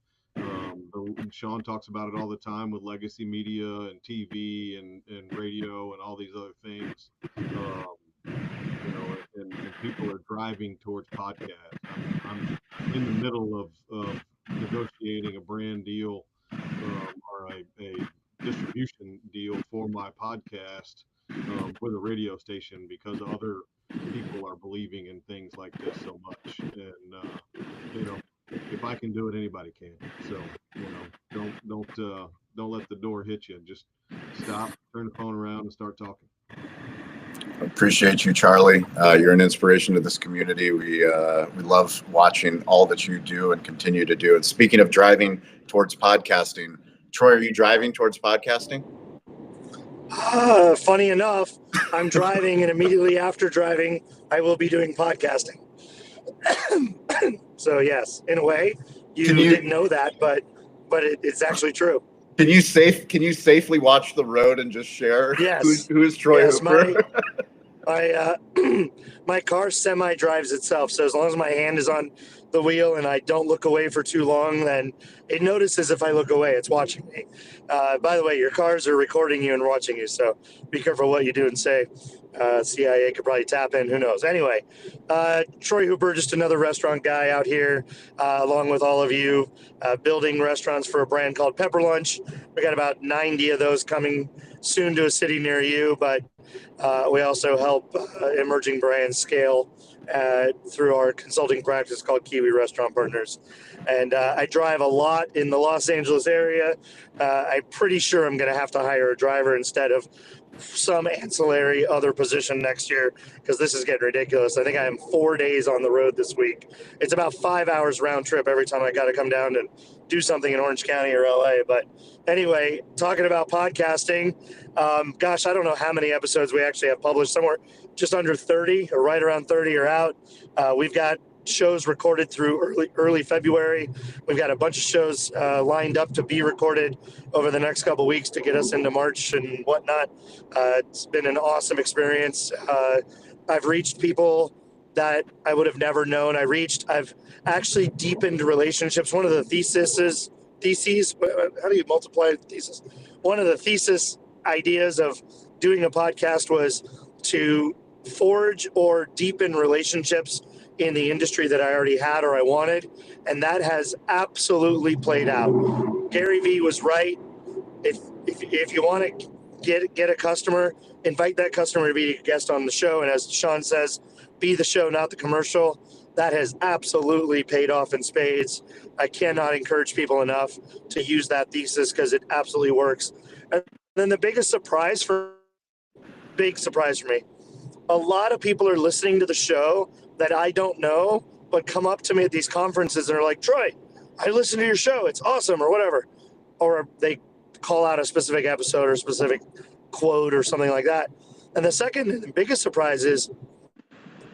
Sean talks about it all the time with legacy media and TV and radio and all these other things. And people are driving towards podcasts. I'm in the middle of negotiating a brand deal or a distribution deal for my podcast with a radio station, because other people are believing in things like this so much. And if I can do it, anybody can. So don't let the door hit you. Just stop, turn the phone around, and start talking. Appreciate you, Charlie. You're an inspiration to this community. We love watching all that you do and continue to do. And speaking of driving towards podcasting, Troy, are you driving towards podcasting? Funny enough, I'm driving, and immediately after driving, I will be doing podcasting. So yes, in a way, you didn't know that, but it's actually true. Can you safely watch the road and just share? Yes. Who is Troy Hooper? My car semi drives itself, so as long as my hand is on the wheel and I don't look away for too long, then it notices if I look away, it's watching me. By the way, your cars are recording you and watching you, so be careful what you do and say. CIA could probably tap in, who knows. Anyway, Troy Hooper, just another restaurant guy out here, along with all of you, building restaurants for a brand called Pepper Lunch. We got about 90 of those coming soon to a city near you, but we also help emerging brands scale through our consulting practice called Kiwi Restaurant Partners. And I drive a lot in the Los Angeles area. I'm pretty sure I'm going to have to hire a driver instead of some ancillary other position next year, because this is getting ridiculous. I think I am 4 days on the road this week. It's about 5 hours round trip every time I got to come down and do something in Orange County or LA. But anyway, talking about podcasting, gosh, I don't know how many episodes we actually have published. Somewhere just under 30 or right around 30 are out. We've got shows recorded through early February. We've got a bunch of shows lined up to be recorded over the next couple of weeks to get us into March and whatnot. It's been an awesome experience. I've reached people that I would have never known. I've actually deepened relationships. One of the theses, how do you multiply thesis? One of the thesis ideas of doing a podcast was to forge or deepen relationships in the industry that I already had or I wanted. And that has absolutely played out. Gary Vee was right. If you want to get a customer, invite that customer to be a guest on the show. And as Sean says, be the show, not the commercial. That has absolutely paid off in spades. I cannot encourage people enough to use that thesis, because it absolutely works. And then the biggest surprise for me, a lot of people are listening to the show that I don't know, but come up to me at these conferences and are like, Troy, I listened to your show. It's awesome, or whatever. Or they call out a specific episode or a specific quote or something like that. And the second and biggest surprise is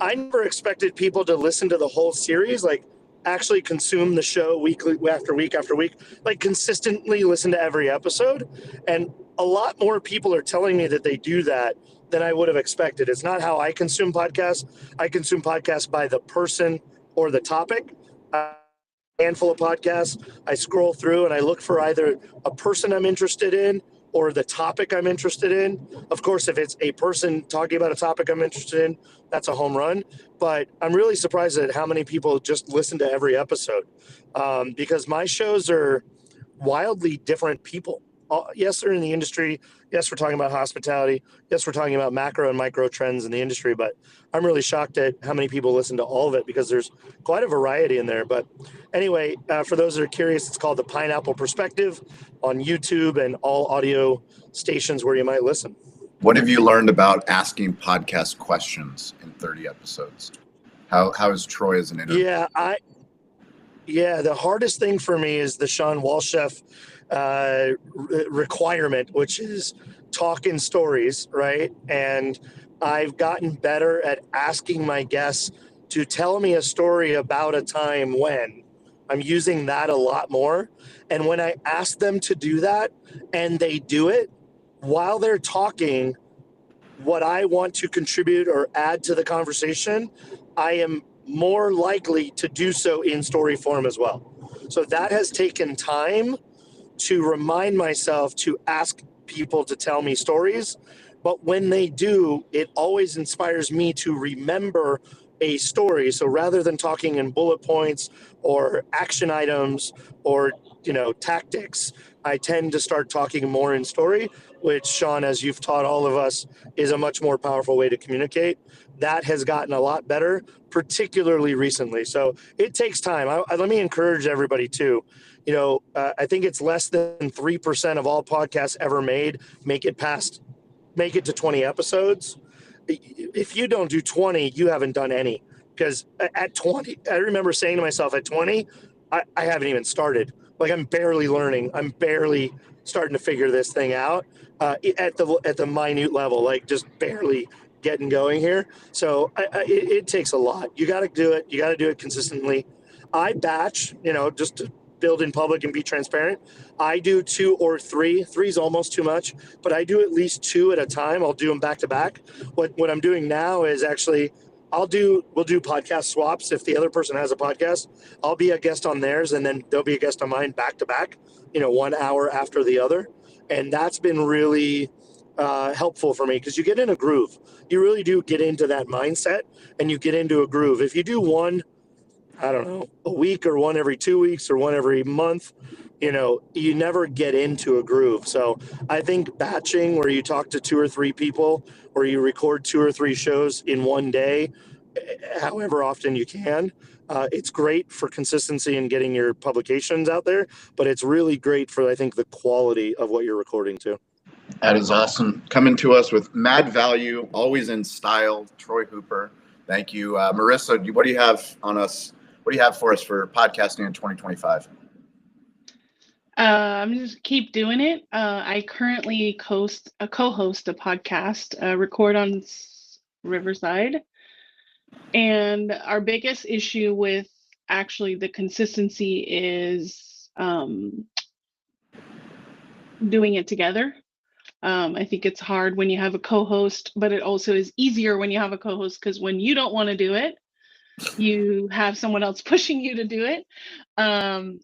I never expected people to listen to the whole series, like actually consume the show weekly, after week after week, like consistently listen to every episode. And a lot more people are telling me that they do that than I would have expected. It's not how I consume podcasts. I consume podcasts by the person or the topic. A handful of podcasts, I scroll through and I look for either a person I'm interested in or the topic I'm interested in. Of course, if it's a person talking about a topic I'm interested in, that's a home run. But I'm really surprised at how many people just listen to every episode, because my shows are wildly different people. Yes, they're in the industry. Yes, we're talking about hospitality. Yes, we're talking about macro and micro trends in the industry. But I'm really shocked at how many people listen to all of it, because there's quite a variety in there. But anyway, for those that are curious, it's called The Pineapple Perspective on YouTube and all audio stations where you might listen. What have you learned about asking podcast questions in 30 episodes? How is Troy as an interviewer? Yeah, the hardest thing for me is the Sean Walchef requirement, which is talking stories, right? And I've gotten better at asking my guests to tell me a story about a time when. I'm using that a lot more. And when I ask them to do that and they do it while they're talking, what I want to contribute or add to the conversation, I am more likely to do so in story form as well. So that has taken time to remind myself to ask people to tell me stories. But when they do, it always inspires me to remember a story. So rather than talking in bullet points or action items or, tactics, I tend to start talking more in story, which, Sean, as you've taught all of us, is a much more powerful way to communicate. That has gotten a lot better, particularly recently. So it takes time. Let me encourage everybody too. I think it's less than 3% of all podcasts ever made make it to 20 episodes. If you don't do 20, you haven't done any. Because at 20, I remember saying to myself at 20, I haven't even started. Like, I'm barely learning. I'm barely starting to figure this thing out at the minute level, like just barely getting going here. So it takes a lot. You got to do it. You got to do it consistently. I batch, just to build in public and be transparent. I do 2 or 3. 3 is almost too much, but I do at least 2 at a time. I'll do them back to back. What I'm doing now is actually we'll do podcast swaps. If the other person has a podcast, I'll be a guest on theirs, and then they'll be a guest on mine back to back, 1 hour after the other. And that's been really helpful for me because you get in a groove. You really do get into that mindset and you get into a groove. If you do one, I don't know, a week or one every 2 weeks or one every month, you never get into a groove. So I think batching, where you talk to 2 or 3 people or you record 2 or 3 shows in one day, however often you can, it's great for consistency and getting your publications out there, but it's really great for, I think, the quality of what you're recording too. That is awesome. Coming to us with mad value, always in style, Troy Hooper. Thank you. Marissa, what do you have on us? What do you have for us for podcasting in 2025? I'm just keep doing it. I currently co-host a podcast, record on Riverside. And our biggest issue with actually the consistency is doing it together. I think it's hard when you have a co-host, but it also is easier when you have a co-host because when you don't want to do it, you have someone else pushing you to do it.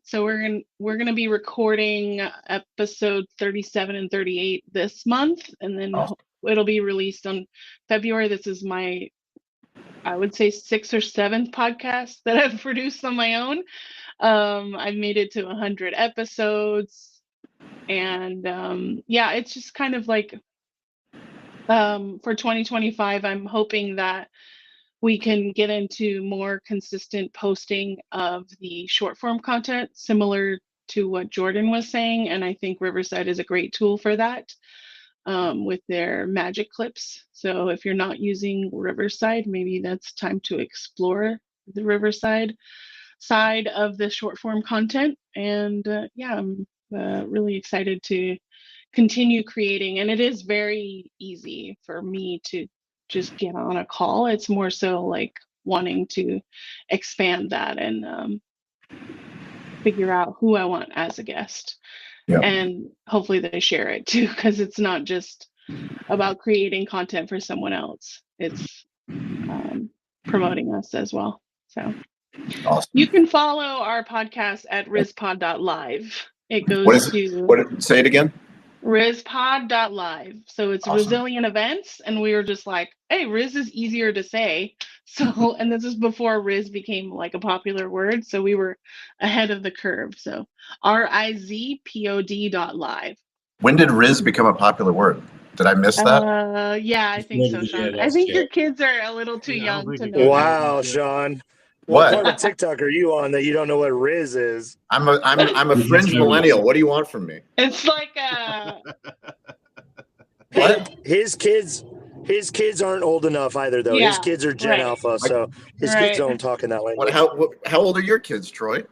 So we're gonna be recording episode 37 and 38 this month, and then it'll be released on February. This is my, I would say, 6th or 7th podcast that I've produced on my own. I've made it to 100 episodes. And it's just kind of like for 2025, I'm hoping that we can get into more consistent posting of the short form content, similar to what Jordan was saying. And I think Riverside is a great tool for that with their magic clips. So if you're not using Riverside, maybe that's time to explore the Riverside side of the short form content. And I'm really excited to continue creating. And it is very easy for me to just get on a call. It's more so like wanting to expand that and figure out who I want as a guest. Yeah. And hopefully they share it too, because it's not just about creating content for someone else. It's promoting us as well. So awesome. You can follow our podcast at rizpod.live. It goes say it again. Rizpod.live. So it's awesome. Resilient events. And we were just like, hey, Riz is easier to say. So, and this is before Riz became like a popular word. So we were ahead of the curve. So RIZPOD.live. When did Riz become a popular word? Did I miss that? Yeah, I think so, Sean. I think your kids are a little too young to know. Wow, Sean. What part of TikTok are you on that you don't know what Riz is? I'm a fringe millennial. What do you want from me? It's like what? His kids aren't old enough either, though. Yeah, his kids are Gen Alpha, so his kids don't talk in that language. How old are your kids, Troy?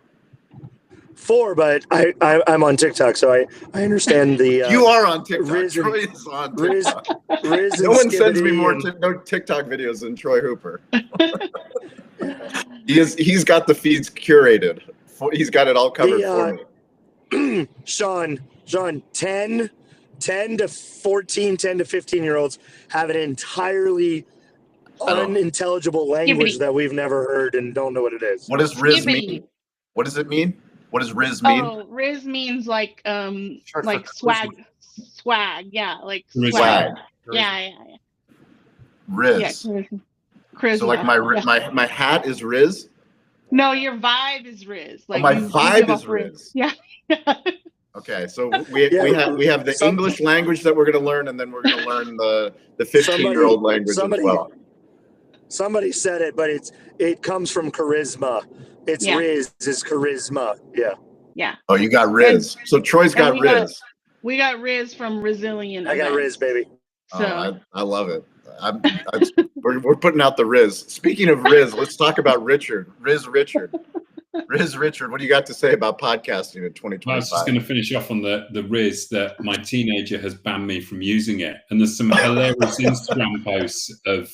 4, but I'm on TikTok, so I understand the. You are on TikTok. Riz and- Troy is on Riz, TikTok. Riz No and one sends me Skibbity more and- no TikTok videos than Troy Hooper. He's got the feeds curated. He's got it all covered for me. Sean, 10 to 14, 10 to 15-year-olds have an entirely unintelligible language Skibbity. that we've never heard and don't know what it is. What does Riz Skibbity. mean? What does it mean? What does Riz mean? Oh, Riz means like Short for like swag, yeah, like Charisma. swag. Swag. Yeah. Riz. Yeah, charisma. So like my hat is Riz. No, your vibe is Riz. Like my you vibe give is off Riz. Yeah. Okay, so we have the Some- English language that we're going to learn, and then we're going to learn the 15-year-old language as well. Somebody said it, but it comes from charisma. It's Yeah. Riz is charisma. Yeah. Yeah. Oh, you got Riz. So Troy's got we got- Riz. We got Riz from Resilient. I got Events. Riz, baby. So I love it. We're putting out the Riz. Speaking of Riz, let's talk about Richard. Riz Richard, what do you got to say about podcasting in 2025? I was just going to finish off on the Riz that my teenager has banned me from using it. And there's some hilarious Instagram posts of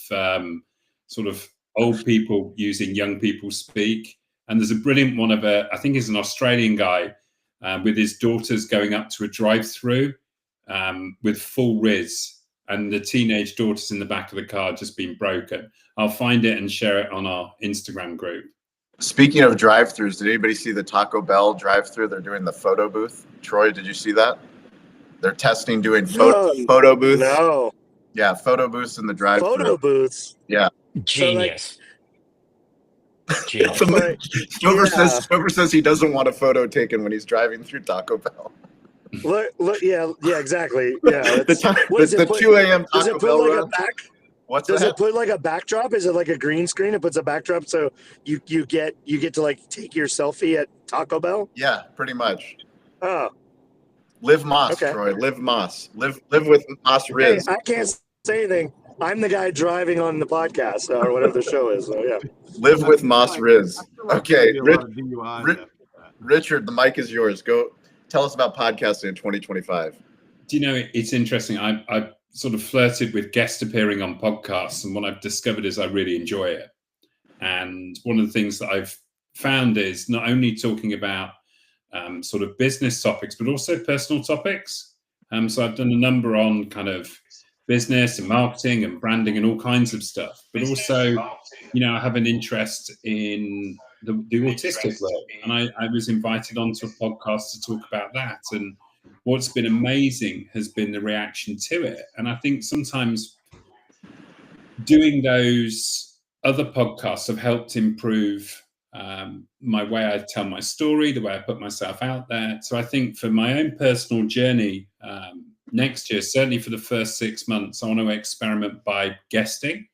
sort of old people using young people speak. And there's a brilliant one of I think he's an Australian guy with his daughters going up to a drive-through with full Riz. And the teenage daughter's in the back of the car just being broken. I'll find it and share it on our Instagram group. Speaking of drive-throughs, did anybody see the Taco Bell drive-through? They're doing the photo booth. Troy, did you see that? They're testing doing photo booths. No. Yeah, photo booths in the drive-through. Photo booths. Yeah. Genius. Genius. Right. Stover says he doesn't want a photo taken when he's driving through Taco Bell. Look, yeah, exactly. Yeah. The 2 a.m. Does Taco it put Bell like run. a back? What's Does that? it put like a backdrop? Is it like a green screen? It puts a backdrop so you get to like take your selfie at Taco Bell? Yeah, pretty much. Oh. Live Moss, Okay. Troy. Live Moss. Live with Moss Hey, Riz. I can't say anything. I'm the guy driving on the podcast or whatever the show is. So yeah. Live with Moss Riz. I feel like Okay, there'd be a lot of DUIs Ri- after that. Richard, the mic is yours. Go tell us about podcasting in 2025. Do you know, it's interesting. I sort of flirted with guest appearing on podcasts, and what I've discovered is I really enjoy it. And one of the things that I've found is not only talking about sort of business topics, but also personal topics. So I've done a number on kind of business and marketing and branding and all kinds of stuff. But also, I have an interest in the autistic world, and I was invited onto a podcast to talk about that. And what's been amazing has been the reaction to it. And I think sometimes doing those other podcasts have helped improve my way I tell my story, the way I put myself out there. So I think for my own personal journey next year, certainly for the first 6 months, I want to experiment by guesting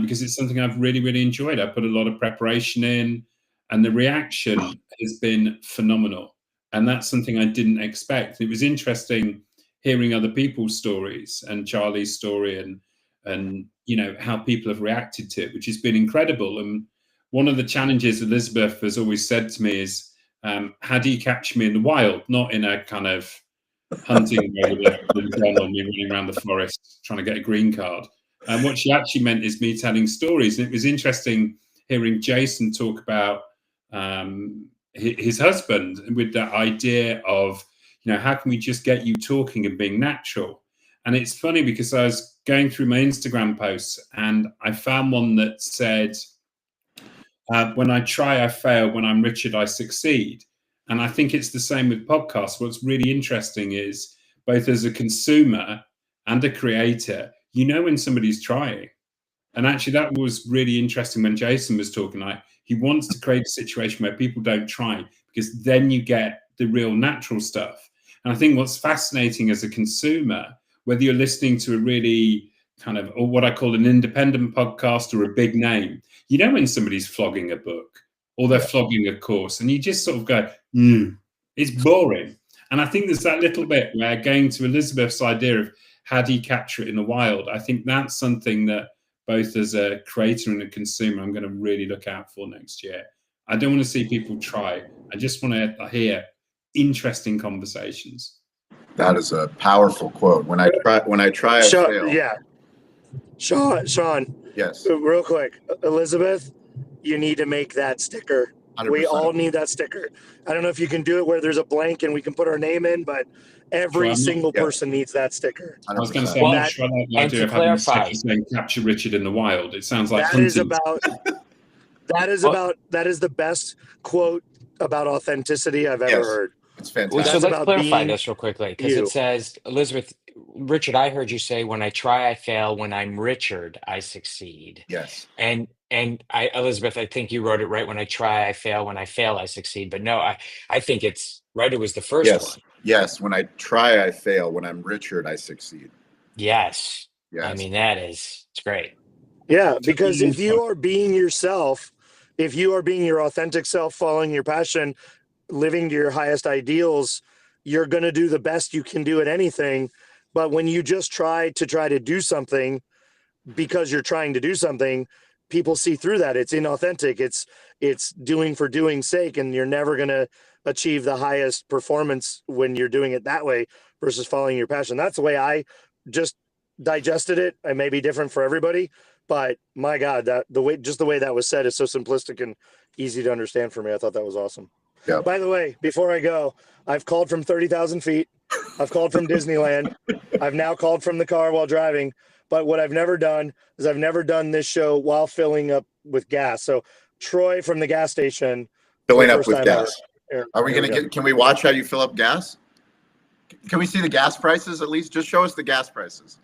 because it's something I've really, really enjoyed. I put a lot of preparation in, and the reaction has been phenomenal. And that's something I didn't expect. It was interesting hearing other people's stories and Charlie's story and how people have reacted to it, which has been incredible. And one of the challenges Elizabeth has always said to me is, how do you catch me in the wild? Not in a kind of hunting way with a gun on me running around the forest trying to get a green card. And what she actually meant is me telling stories. And it was interesting hearing Jason talk about his husband with that idea of, how can we just get you talking and being natural? And it's funny because I was going through my Instagram posts and I found one that said, when I try, I fail. When I'm Richard, I succeed. And I think it's the same with podcasts. What's really interesting is both as a consumer and a creator, when somebody's trying. And actually that was really interesting when Jason was talking. He wants to create a situation where people don't try, because then you get the real natural stuff. And I think what's fascinating as a consumer, whether you're listening to a really kind of, or what I call an independent podcast or a big name, when somebody's flogging a book or they're flogging a course, and you just sort of go, it's boring. And I think there's that little bit where, going to Elizabeth's idea of how do you capture it in the wild, I think that's something that both as a creator and a consumer, I'm going to really look out for next year. I don't want to see people try. I just want to hear interesting conversations. That is a powerful quote. When I try, I fail. Yeah. Sean, Yes. real quick. Elizabeth, you need to make that sticker. 100%. We all need that sticker. I don't know if you can do it where there's a blank and we can put our name in, but every single person needs that sticker. I was going to say, Well, I'm not sure I like the and idea to of having a clarify- sticker saying "Capture Richard in the Wild." It sounds like That is hunting. that is the best quote about authenticity I've ever Yes. heard. It's Well, fantastic. so That's let's about clarify being this real quickly because you. it says, Richard, I heard you say, when I try, I fail. When I'm Richard, I succeed. Yes. And Elizabeth, I think you wrote it right. When I try, I fail. When I fail, I succeed. But no, I think it's right. It was the first Yes. one. Yes. When I try, I fail. When I'm Richard, I succeed. Yes. Yes. I mean, it's great. Yeah, because if you are being yourself, if you are being your authentic self, following your passion, living to your highest ideals, you're going to do the best you can do at anything. But when you just try to do something because you're trying to do something, people see through that. It's inauthentic. It's doing for doing's sake, and you're never going to achieve the highest performance when you're doing it that way versus following your passion. That's the way I just digested it. It may be different for everybody, but my God, that the way that was said is so simplistic and easy to understand for me. I thought that was awesome. Yeah. By the way, before I go, I've called from 30,000 feet. I've called from Disneyland. I've now called from the car while driving. But what I've never done is I've never done this show while filling up with gas. So Troy from the gas station. Filling the up first with time gas. ever. Are we Here going we to go. can we watch how you fill up gas? Can we see the gas prices at least? Just show us the gas prices.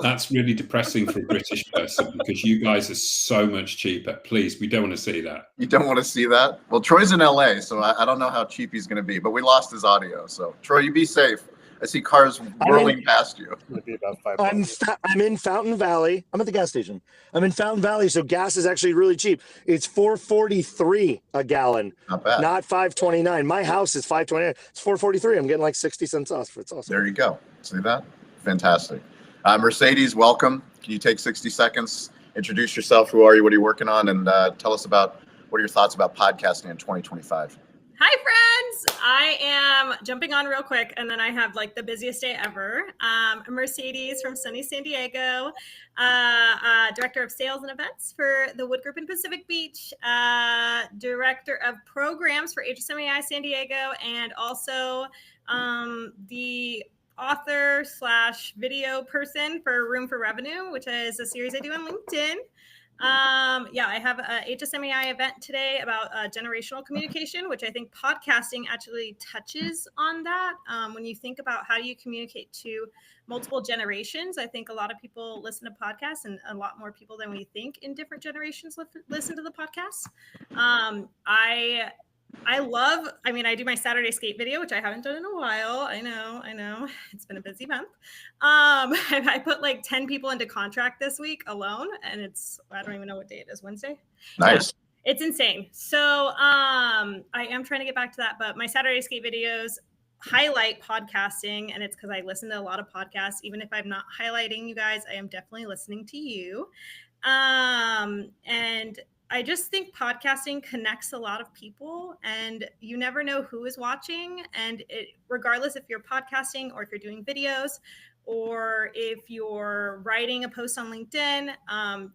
That's really depressing for a British person because you guys are so much cheaper. Please, we don't want to see that. You don't want to see that? Well, Troy's in LA, so I don't know how cheap he's going to be, but we lost his audio. So, Troy, you be safe. I see cars whirling past you. It'd be about $5. I'm in Fountain Valley. I'm at the gas station. I'm in Fountain Valley, so gas is actually really cheap. It's $4.43 a gallon, Not bad. not $5.29. My house is $5.29. It's $4.43. I'm getting like 60 cents off. It's awesome. There you go. See that? Fantastic. Mercedes, welcome. Can you take 60 seconds, introduce yourself? Who are you? What are you working on? And tell us about what are your thoughts about podcasting in 2025? Hi, friends. I am jumping on real quick, and then I have like the busiest day ever. I'm Mercedes from sunny San Diego, director of sales and events for the Wood Group in Pacific Beach, director of programs for HSMAI San Diego, and also the author/video person for Room for Revenue, which is a series I do on LinkedIn. I have a HSMAI event today about generational communication, which I think podcasting actually touches on that. When you think about how do you communicate to multiple generations, I think a lot of people listen to podcasts, and a lot more people than we think in different generations listen to the podcast. I do my Saturday skate video, which I haven't done in a while. I know. It's been a busy month. I put like 10 people into contract this week alone, and I don't even know what day it is, Wednesday? Nice. Yeah, it's insane. So I am trying to get back to that, but my Saturday skate videos highlight podcasting, and it's because I listen to a lot of podcasts. Even if I'm not highlighting you guys, I am definitely listening to you. And I just think podcasting connects a lot of people, and you never know who is watching. And regardless if you're podcasting or if you're doing videos or if you're writing a post on LinkedIn,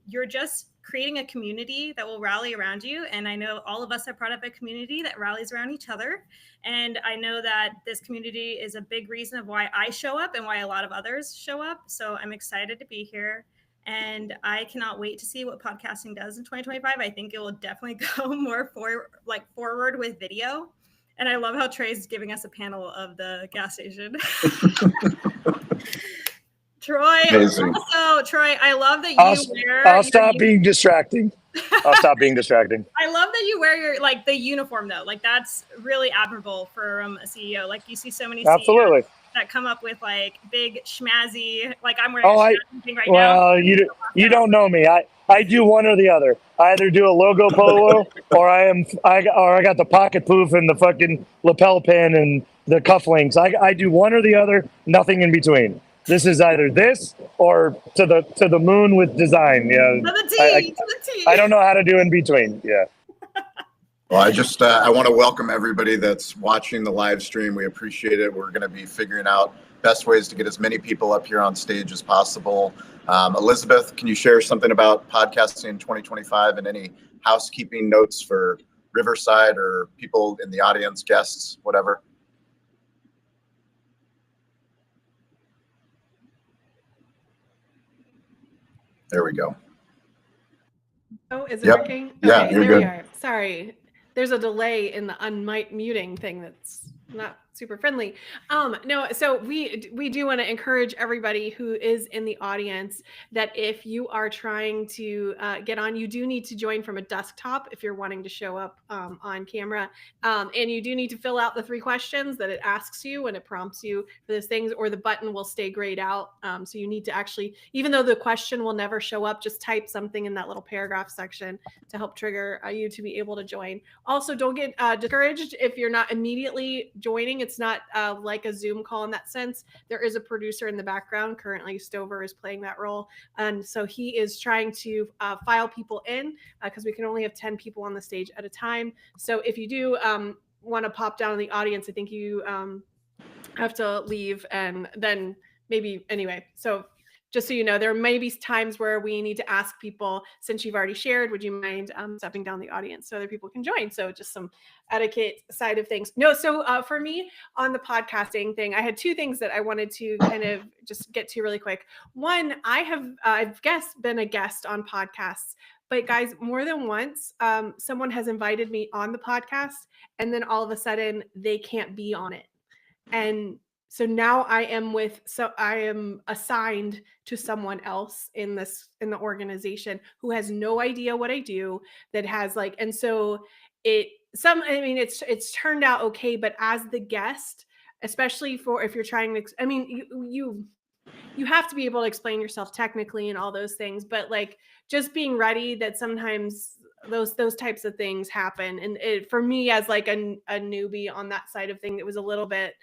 you're just creating a community that will rally around you. And I know all of us are part of a community that rallies around each other. And I know that this community is a big reason of why I show up and why a lot of others show up. So I'm excited to be here. And I cannot wait to see what podcasting does in 2025. I think it will definitely go more forward with video. And I love how Trey's giving us a panel of the gas station. Troy, Amazing. also, Troy, I love that you I'll stop being distracting. I'll stop being distracting. I love that you wear your the uniform though. Like that's really admirable for a CEO. Like you see so many CEOs that come up with like big schmazzy, like I'm wearing a schmazzy thing right now. Well, you don't know me. I do one or the other. I either do a logo polo or I got the pocket poof and the fucking lapel pin and the cufflinks. I do one or the other, nothing in between. this is either this or to the moon with design. Yeah, To the T, to the T. I don't know how to do in between. Yeah. Well, I want to welcome everybody that's watching the live stream. We appreciate it. We're going to be figuring out best ways to get as many people up here on stage as possible. Elizabeth, can you share something about podcasting in 2025 and any housekeeping notes for Riverside or people in the audience, guests, whatever? There we go. Oh, is it Yep. working? Yeah, Okay, you're there good. we are. Sorry. There's a delay in the unmuting thing that's not super friendly. No, so we do want to encourage everybody who is in the audience that if you are trying to get on, you do need to join from a desktop if you're wanting to show up on camera. And you do need to fill out the 3 questions that it asks you when it prompts you for those things, or the button will stay grayed out. So you need to actually, even though the question will never show up, just type something in that little paragraph section to help trigger you to be able to join. Also, don't get discouraged if you're not immediately joining. It's not like a Zoom call in that sense. There is a producer in the background. Currently, Stover is playing that role. And so he is trying to file people in because we can only have 10 people on the stage at a time. So if you do want to pop down in the audience, I think you have to leave and then maybe anyway. So just so you know, there may be times where we need to ask people, since you've already shared, would you mind stepping down the audience so other people can join? So just some etiquette side of things. No, so for me on the podcasting thing, I had 2 things that I wanted to kind of just get to really quick. One, I've been a guest on podcasts, but guys, more than once, someone has invited me on the podcast and then all of a sudden they can't be on it. And so now I am assigned to someone else in the organization who has no idea what I do, that has like, and so it's turned out okay, but as the guest, especially for if you're trying to, you have to be able to explain yourself technically and all those things, but like just being ready that sometimes those types of things happen. And for me as like a newbie on that side of thing, it was a little bit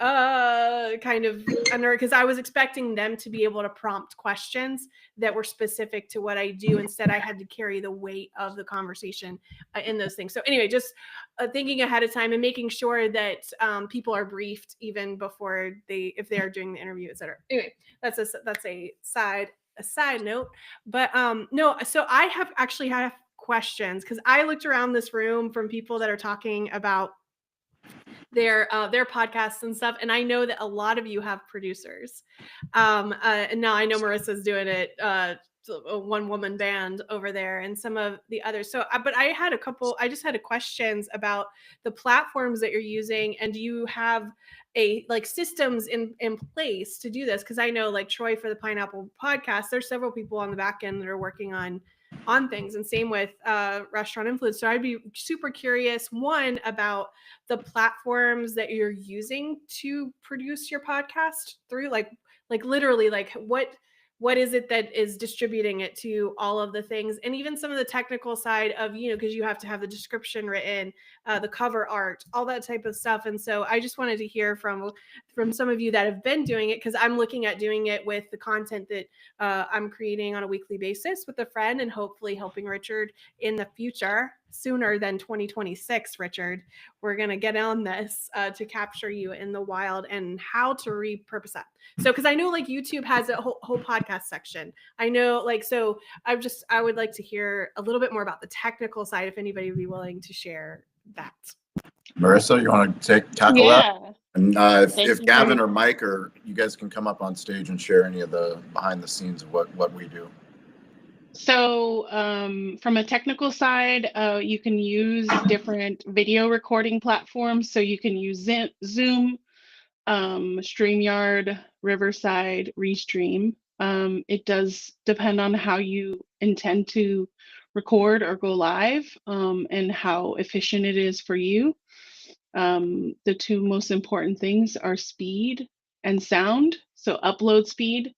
kind of under, because I was expecting them to be able to prompt questions that were specific to what I do. Instead, I had to carry the weight of the conversation in those things. So anyway, just thinking ahead of time and making sure that people are briefed even before if they are doing the interview, et cetera. Anyway, that's a side note. But no, so I have questions because I looked around this room from people that are talking about their podcasts and stuff, and I know that a lot of you have producers, and now I know Marissa's doing it, a 1-woman band over there, and some of the others. So but I just had questions about the platforms that you're using, and do you have like systems in place to do this? Because I know like Troy for the Pineapple Podcast, there's several people on the back end that are working on things, and same with Restaurant Influence. So I'd be super curious, one, about the platforms that you're using to produce your podcast through, like literally, like what is it that is distributing it to all of the things, and even some of the technical side of, because you have to have the description written, the cover art, all that type of stuff. And so I just wanted to hear from some of you that have been doing it, because I'm looking at doing it with the content that I'm creating on a weekly basis with a friend, and hopefully helping Richard in the future, sooner than 2026. Richard, we're going to get on this to capture you in the wild and how to repurpose that. So, because I know like YouTube has a whole podcast section. I know, like, so I would like to hear a little bit more about the technical side, if anybody would be willing to share that. Marissa, you want to tackle that? And if you. Gavin or Mike, or you guys can come up on stage and share any of the behind the scenes of what we do. So from a technical side, you can use different video recording platforms. So you can use Zoom, StreamYard, Riverside, Restream. It does depend on how you intend to record or go live, and how efficient it is for you. The 2 most important things are speed and sound. So upload speed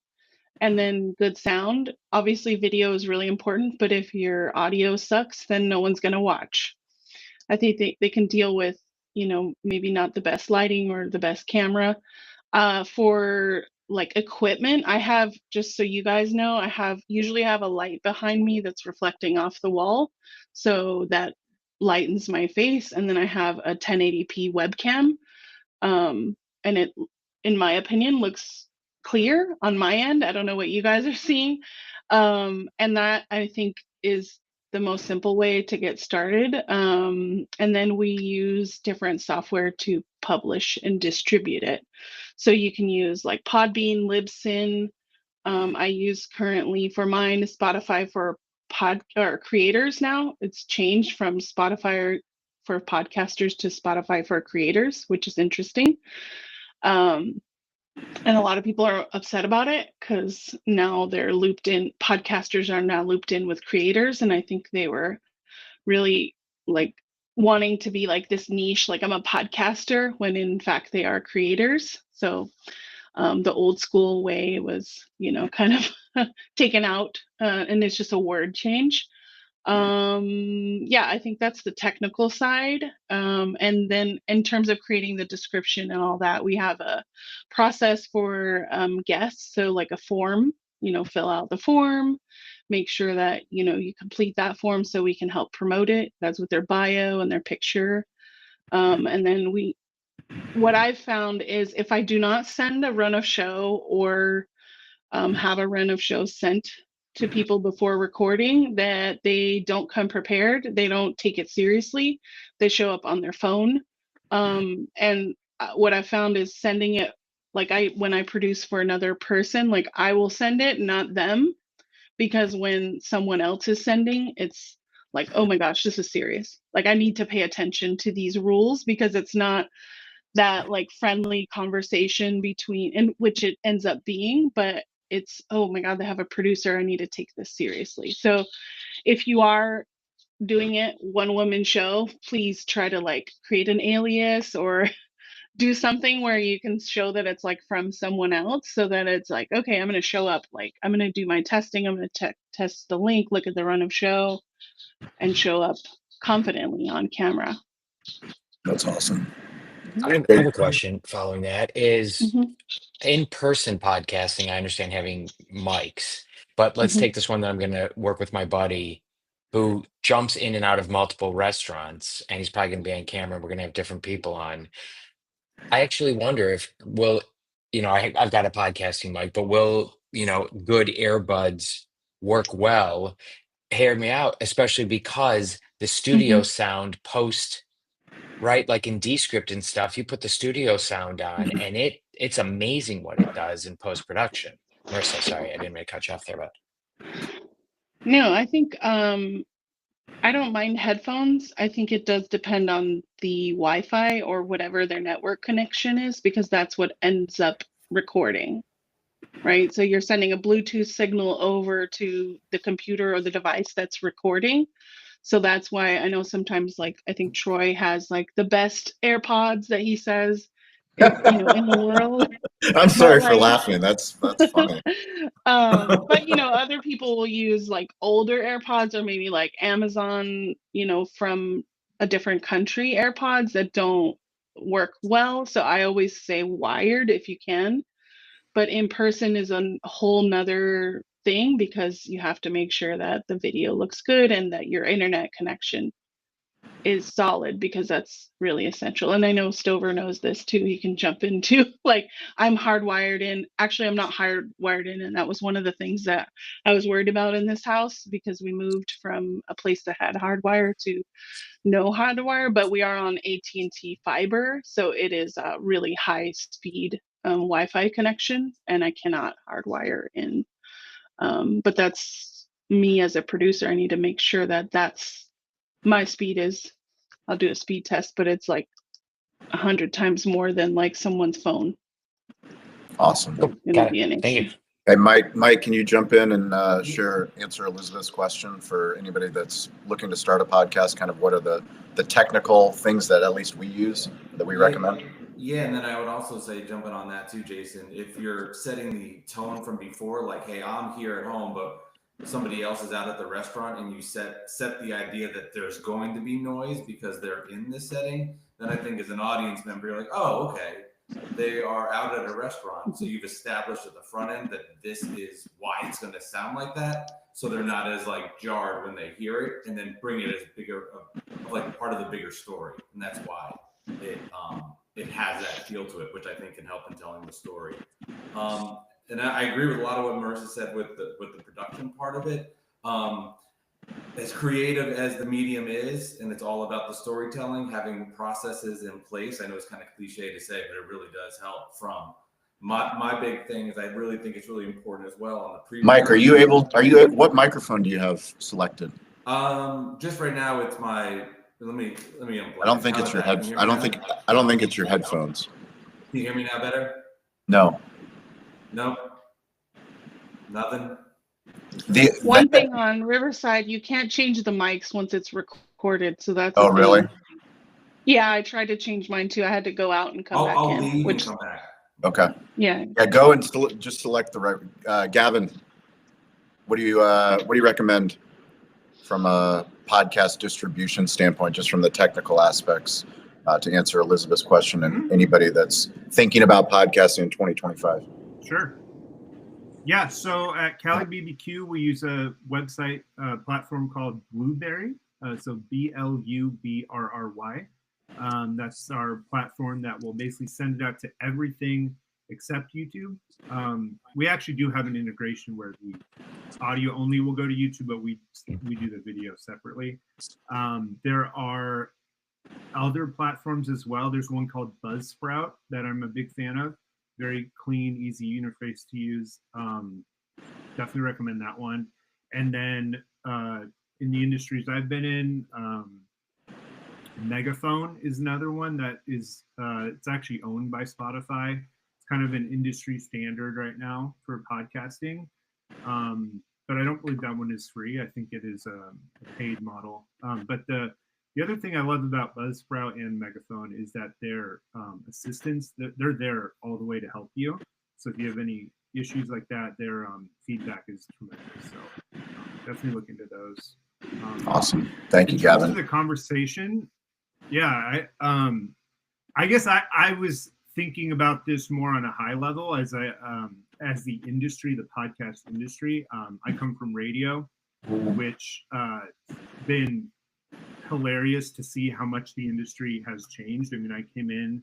and then good sound. Obviously, video is really important, but if your audio sucks, then no one's going to watch. I think they can deal with, maybe not the best lighting or the best camera. For like equipment. I have, just so you guys know, usually have a light behind me that's reflecting off the wall, so that lightens my face, and then I have a 1080p webcam, and it, in my opinion, looks clear on my end. I don't know what you guys are seeing, and that, I think, is the most simple way to get started. And then we use different software to publish and distribute it. So you can use like Podbean, Libsyn. I use currently for mine Spotify for creators now. It's changed from Spotify for podcasters to Spotify for creators, which is interesting. And a lot of people are upset about it because now they're looped in. Podcasters are now looped in with creators, and I think they were really like wanting to be like this niche, like I'm a podcaster, when in fact they are creators. So the old school way was, kind of taken out, and it's just a word change. Yeah, I think that's the technical side. And then in terms of creating the description and all that, we have a process for guests. So like a form, fill out the form, make sure that, you complete that form so we can help promote it. That's with their bio and their picture. And then what I've found is if I do not send a run of show or have a run of show sent to people before recording, that they don't come prepared, they don't take it seriously, they show up on their phone. And what I found is sending it, like when I produce for another person, like I will send it, not them, because when someone else is sending, it's like, oh my gosh, this is serious. Like I need to pay attention to these rules, because it's not that like friendly conversation between, and which it ends up being, but it's, oh my God, they have a producer, I need to take this seriously. So if you are doing it one woman show, please try to like create an alias or do something where you can show that it's like from someone else, so that it's like, okay, I'm going to show up, like I'm going to do my testing, I'm going to test the link, look at the run of show, and show up confidently on camera. That's awesome. I have a question following that is in-person podcasting. I understand having mics, but let's take this one that I'm going to work with my buddy who jumps in and out of multiple restaurants, and he's probably going to be on camera. We're going to have different people on. I actually wonder if, I've got a podcasting mic, but will, good earbuds work well? Hear me out, especially because the studio sound post, right? Like in Descript and stuff, you put the studio sound on and it's amazing what it does in post-production. Marissa, sorry, I didn't mean to cut you off there, but. No, I think I don't mind headphones. I think it does depend on the Wi-Fi or whatever their network connection is, because that's what ends up recording, right? So you're sending a Bluetooth signal over to the computer or the device that's recording. So that's why I know sometimes, like, I think Troy has like the best AirPods that he says, in the world. I'm sorry for laughing. That's funny. But other people will use like older AirPods, or maybe like Amazon, from a different country AirPods that don't work well. So I always say wired if you can, but in person is a whole nother thing, because you have to make sure that the video looks good and that your internet connection is solid, because that's really essential. And I know Stover knows this too. He can jump into, like, I'm hardwired in. Actually, I'm not hardwired in, and that was one of the things that I was worried about in this house, because we moved from a place that had hardwire to no hardwire, but we are on AT&T fiber, so it is a really high speed Wi-Fi connection, and I cannot hardwire in. But that's me as a producer. I need to make sure that that's my speed is, I'll do a speed test, but it's like 100 times more than like someone's phone. Awesome. It'll be an issue. Thank you. Hey, Mike, can you jump in and answer Elizabeth's question for anybody that's looking to start a podcast? Kind of what are the technical things that at least we use that we recommend? Yeah, and then I would also say, jumping on that too, Jason, if you're setting the tone from before, like, hey, I'm here at home, but somebody else is out at the restaurant, and you set the idea that there's going to be noise because they're in this setting, then I think as an audience member, you're like, oh, okay. they are out at a restaurant. So you've established at the front end that this is why it's going to sound like that. So they're not as like jarred when they hear it, and then bring it as bigger, like part of the bigger story. And that's why it has that feel to it, which I think can help in telling the story. And I agree with a lot of what Marissa said with the production part of it. As creative as the medium is, and it's all about the storytelling, having processes in place. I know it's kind of cliche to say, but it really does help. From my big thing is I really think it's really important as well on the pre. Mike, what microphone do you have selected? Just right now it's my, let me unplug. I don't think it's your head. I don't think it's your headphones. Can you hear me now better? No. Nope. Nothing. One thing on Riverside, you can't change the mics once it's recorded, so that's. Oh, really? Yeah, I tried to change mine too. I had to go out and come back I'll in. leave Which, and come back. Okay. Yeah. Yeah, go and just select the right. Gavin, what do you recommend from a podcast distribution standpoint, just from the technical aspects, to answer Elizabeth's question and anybody that's thinking about podcasting in 2025? Sure. Yeah, so at Cali BBQ, we use a website platform called Blubrry. So BLUBRRY. That's our platform that will basically send it out to everything except YouTube. We actually do have an integration where the audio only will go to YouTube, but we do the video separately. There are other platforms as well. There's one called Buzzsprout that I'm a big fan of. Very clean, easy interface to use. Definitely recommend that one. And then in the industries I've been in, Megaphone is another one that is, it's actually owned by Spotify. It's kind of an industry standard right now for podcasting. But I don't believe that one is free. I think it is a paid model. But the other thing I love about Buzzsprout and Megaphone is that their assistants, they're there all the way to help you. So if you have any issues like that, their feedback is tremendous. So definitely look into those. Awesome. Thank you, Gavin. In the conversation, yeah, I guess I was thinking about this more on a high level as the industry, the podcast industry. I come from radio, which been hilarious to see how much the industry has changed. I mean, I came in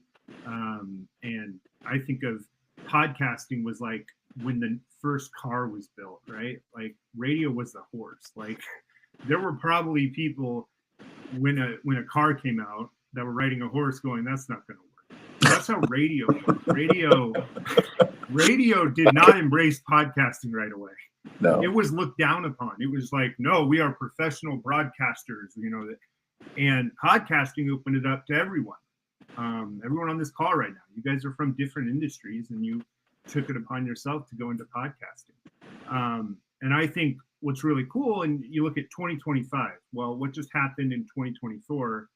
and I think of podcasting was like when the first car was built, right? Like radio was the horse. Like there were probably people when a car came out that were riding a horse going, that's not going to work. That's how radio worked. Radio did not embrace podcasting right away. No. It was looked down upon. It was like, no, we are professional broadcasters, and podcasting opened it up to everyone. Everyone on this call right now, you guys are from different industries and you took it upon yourself to go into podcasting. And I think what's really cool, and you look at 2025, well, what just happened in 2024,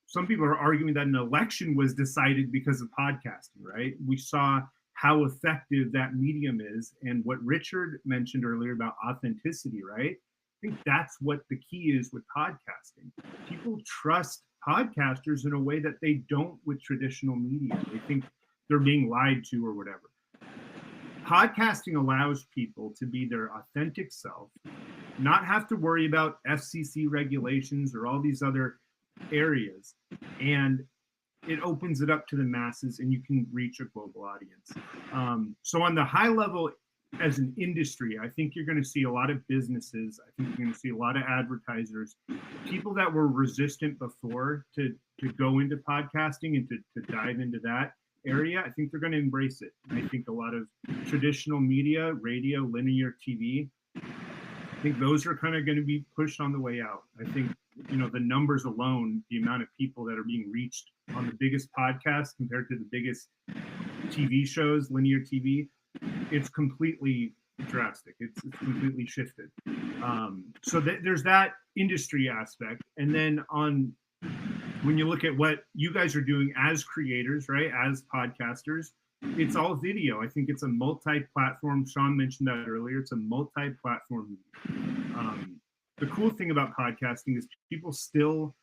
some people are arguing that an election was decided because of podcasting, right? We saw how effective that medium is, and what Richard mentioned earlier about authenticity, right? I think that's what the key is with podcasting. People trust podcasters in a way that they don't with traditional media. They think they're being lied to or whatever. Podcasting allows people to be their authentic self, not have to worry about FCC regulations or all these other areas. And it opens it up to the masses and you can reach a global audience. So on the high level, as an industry, I think you're going to see a lot of businesses. I think you're going to see a lot of advertisers, people that were resistant before to go into podcasting and to dive into that area. I think they're going to embrace it. And I think a lot of traditional media, radio, linear TV, I think those are kind of going to be pushed on the way out. I think, the numbers alone, the amount of people that are being reached on the biggest podcast compared to the biggest TV shows, linear TV, it's completely drastic. It's completely shifted. So there's that industry aspect. And then when you look at what you guys are doing as creators, right, as podcasters, it's all video. I think it's a multi-platform. Sean mentioned that earlier. It's a multi-platform. The cool thing about podcasting is people still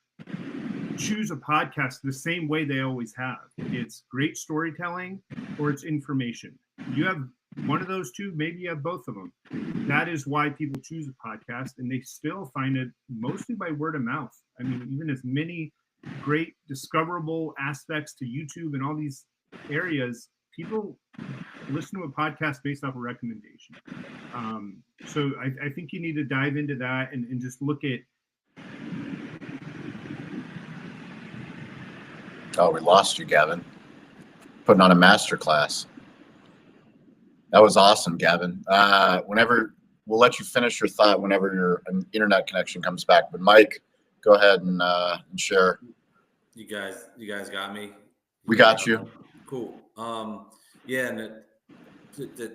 choose a podcast the same way they always have. It's great storytelling or it's information. You have one of those two, maybe you have both of them. That is why people choose a podcast, and they still find it mostly by word of mouth. I mean, even as many great discoverable aspects to YouTube and all these areas, people listen to a podcast based off a recommendation. So I think you need to dive into that and just look at. Oh, we lost you, Gavin. Putting on a master class. That was awesome, Gavin. Whenever we'll let you finish your thought whenever your internet connection comes back. But Mike, go ahead and share. You guys got me. We got you. Cool. Yeah, and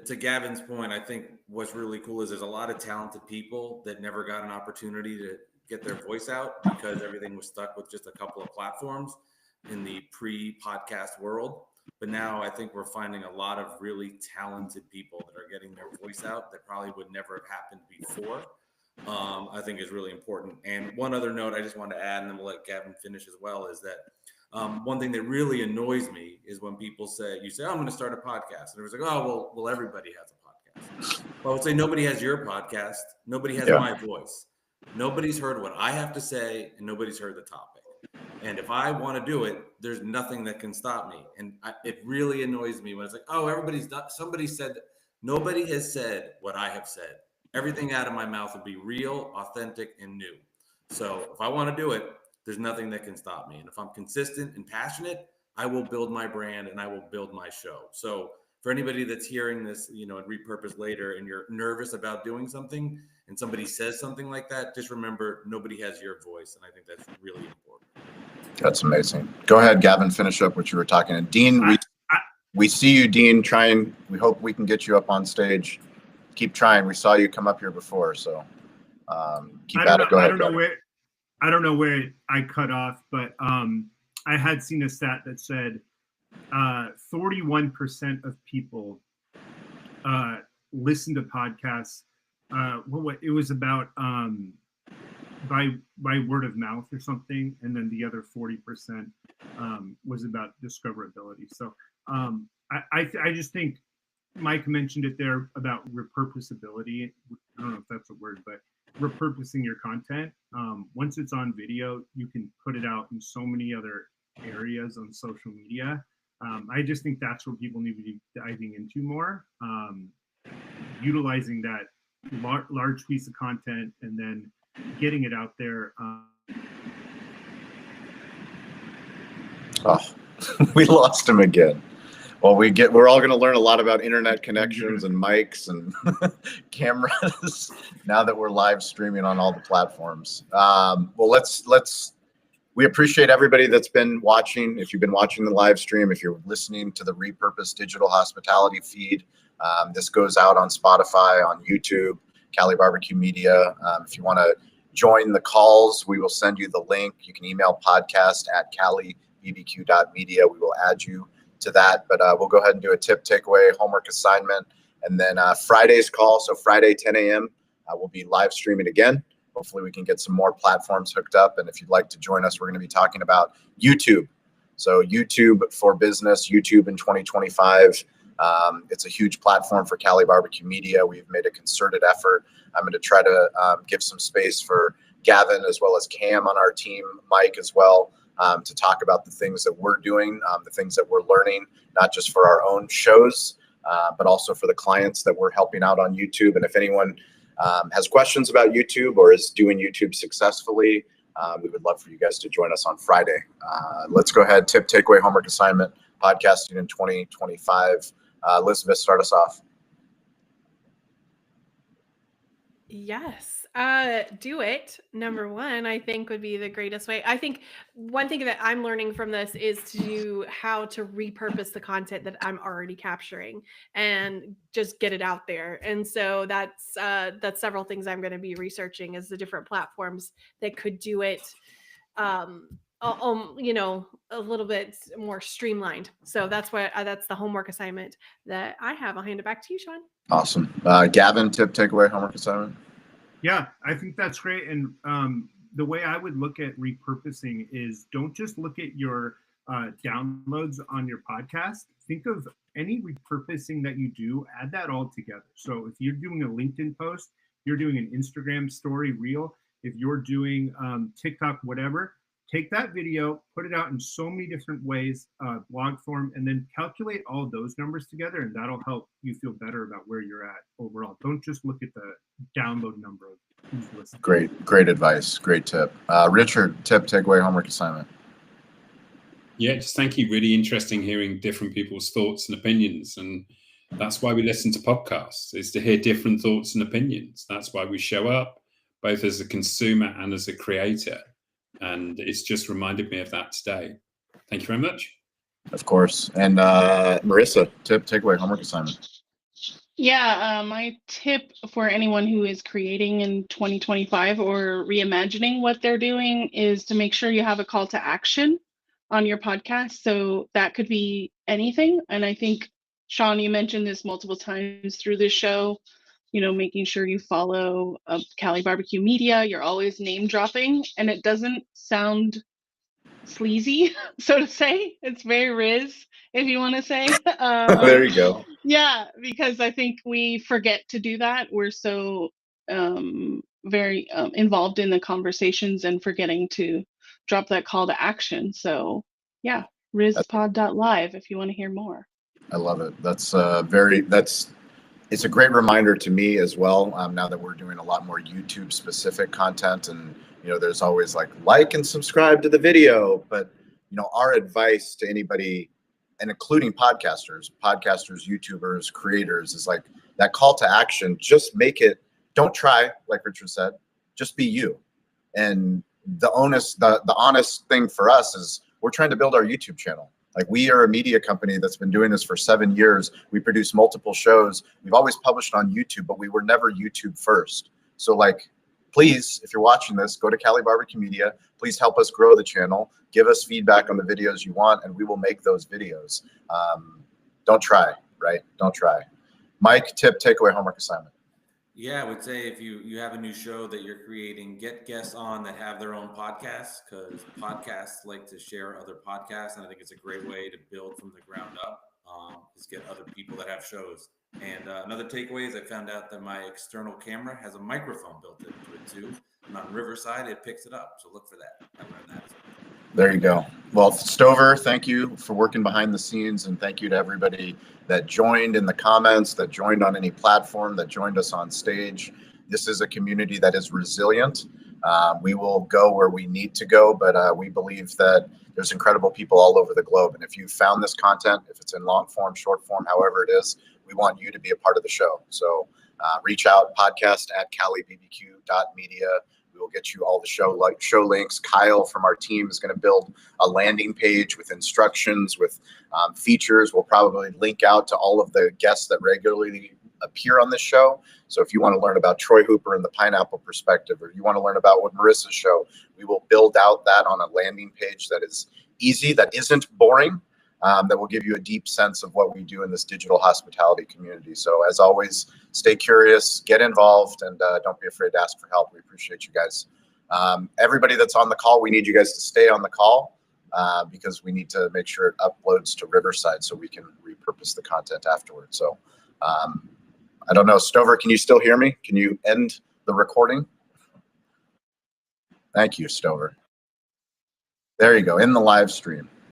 to Gavin's point, I think what's really cool is there's a lot of talented people that never got an opportunity to get their voice out because everything was stuck with just a couple of platforms in the pre-podcast world. But now I think we're finding a lot of really talented people that are getting their voice out that probably would never have happened before. I think is really important. And one other note I just wanted to add, and then we'll let Gavin finish as well, is that one thing that really annoys me is when people say, you say, oh, I'm going to start a podcast. And everyone's like, oh, well, everybody has a podcast. Well, I would say nobody has your podcast. Nobody has my voice. Nobody's heard what I have to say, and nobody's heard the topic. And if I want to do it, there's nothing that can stop me. And it really annoys me when it's like, oh, everybody's done. Somebody said that. Nobody has said what I have said. Everything out of my mouth would be real, authentic, and new. So if I want to do it, there's nothing that can stop me. And if I'm consistent and passionate, I will build my brand and I will build my show. So for anybody that's hearing this, and repurpose later, and you're nervous about doing something and somebody says something like that, just remember nobody has your voice. And I think that's really important. That's amazing. Go ahead, Gavin, finish up what you were talking. And Dean, we see you, Dean, trying. We hope we can get you up on stage. Keep trying. We saw you come up here before, so keep at it. Go ahead. I don't know where I cut off, but I had seen a stat that said 41% of people listen to podcasts. It was about by word of mouth or something, and then the other 40% was about discoverability. So I just think Mike mentioned it there about repurposability. I don't know if that's a word, but repurposing your content. Once it's on video, you can put it out in so many other areas on social media. I just think that's where people need to be diving into more, utilizing that large piece of content and then getting it out there. Oh, we lost him again. Well, we're all going to learn a lot about internet connections and mics and cameras now that we're live streaming on all the platforms. Well, we appreciate everybody that's been watching. If you've been watching the live stream, if you're listening to the Repurpose Digital Hospitality feed, this goes out on Spotify, on YouTube, Cali BBQ Media. If you want to join the calls, we will send you the link. You can email podcast@calibbq.media. We will add you to that, but we'll go ahead and do a tip, takeaway, homework assignment, and then Friday's call. So Friday, 10 a.m., we'll be live streaming again. Hopefully we can get some more platforms hooked up. And if you'd like to join us, we're going to be talking about YouTube. So YouTube for business, YouTube in 2025. It's a huge platform for Cali BBQ Media. We've made a concerted effort. I'm going to try to give some space for Gavin as well as Cam on our team, Mike as well, to talk about the things that we're doing, the things that we're learning, not just for our own shows, but also for the clients that we're helping out on YouTube. And if anyone has questions about YouTube or is doing YouTube successfully, we would love for you guys to join us on Friday. Let's go ahead, tip, takeaway, homework assignment, podcasting in 2025. Elizabeth, start us off. Yes. Do it. Number one, I think would be the greatest way. I think one thing that I'm learning from this is how to repurpose the content that I'm already capturing and just get it out there. And so that's several things I'm going to be researching as the different platforms that could do it. A little bit more streamlined. So that's the homework assignment that I have. I'll hand it back to you, Sean. Awesome. Gavin, tip, takeaway, homework assignment. Yeah, I think that's great. And the way I would look at repurposing is don't just look at your downloads on your podcast. Think of any repurposing that you do, add that all together. So if you're doing a LinkedIn post, you're doing an Instagram story reel, if you're doing TikTok, whatever, take that video, put it out in so many different ways, blog form, and then calculate all of those numbers together, and that'll help you feel better about where you're at overall. Don't just look at the download number of who's listening. Great advice. Great tip. Richard, tip, takeaway, homework assignment. Yeah, just thank you. Really interesting hearing different people's thoughts and opinions. And that's why we listen to podcasts, is to hear different thoughts and opinions. That's why we show up, both as a consumer and as a creator. And it's just reminded me of that today. Thank you very much. Of course. And Marissa, tip, takeaway, homework assignment. Yeah, my tip for anyone who is creating in 2025 or reimagining what they're doing is to make sure you have a call to action on your podcast. So that could be anything. And I think, Sean, you mentioned this multiple times through this show, you know, making sure you follow Cali Barbecue Media. You're always name dropping, and it doesn't sound sleazy, so to say. It's very Riz, if you want to say. There you go. Yeah, because I think we forget to do that. We're so very involved in the conversations and forgetting to drop that call to action. So yeah, rizpod.live if you want to hear more. I love it. It's a great reminder to me as well. Now that we're doing a lot more YouTube specific content, and you know, there's always like and subscribe to the video, but you know, our advice to anybody, and including podcasters, YouTubers, creators, is like that call to action. Just make it. Don't try, like Richard said. Just be you. And the honest thing for us is we're trying to build our YouTube channel. Like, we are a media company that's been doing this for 7 years. We produce multiple shows. We've always published on YouTube, but we were never YouTube first. So like, please, if you're watching this, go to Cali Barbecue Media. Please help us grow the channel. Give us feedback on the videos you want, and we will make those videos. Don't try, right? Don't try. Mike, tip, takeaway, homework assignment. Yeah, I would say if you have a new show that you're creating, get guests on that have their own podcasts, because podcasts like to share other podcasts, and I think it's a great way to build from the ground up. Is get other people that have shows. And another takeaway is I found out that my external camera has a microphone built into it too. And on Riverside, it picks it up. So look for that. I learned that as well. There you go. Well, Stover, thank you for working behind the scenes, and thank you to everybody that joined in the comments, that joined on any platform, that joined us on stage. This is a community that is resilient. We will go where we need to go, but we believe that there's incredible people all over the globe. And if you found this content, if it's in long form, short form, however it is, we want you to be a part of the show. So reach out, podcast@calibbq.media. We will get you all the show links. Kyle from our team is going to build a landing page with instructions, with features. We'll probably link out to all of the guests that regularly appear on this show. So if you want to learn about Troy Hooper and the Pineapple Perspective, or you want to learn about what Marissa's show, we will build out that on a landing page that is easy, that isn't boring, that will give you a deep sense of what we do in this digital hospitality community. So as always, stay curious, get involved, and don't be afraid to ask for help. We appreciate you guys. Everybody that's on the call, we need you guys to stay on the call because we need to make sure it uploads to Riverside so we can repurpose the content afterwards. So I don't know, Stover, can you still hear me? Can you end the recording? Thank you, Stover. There you go, in the live stream.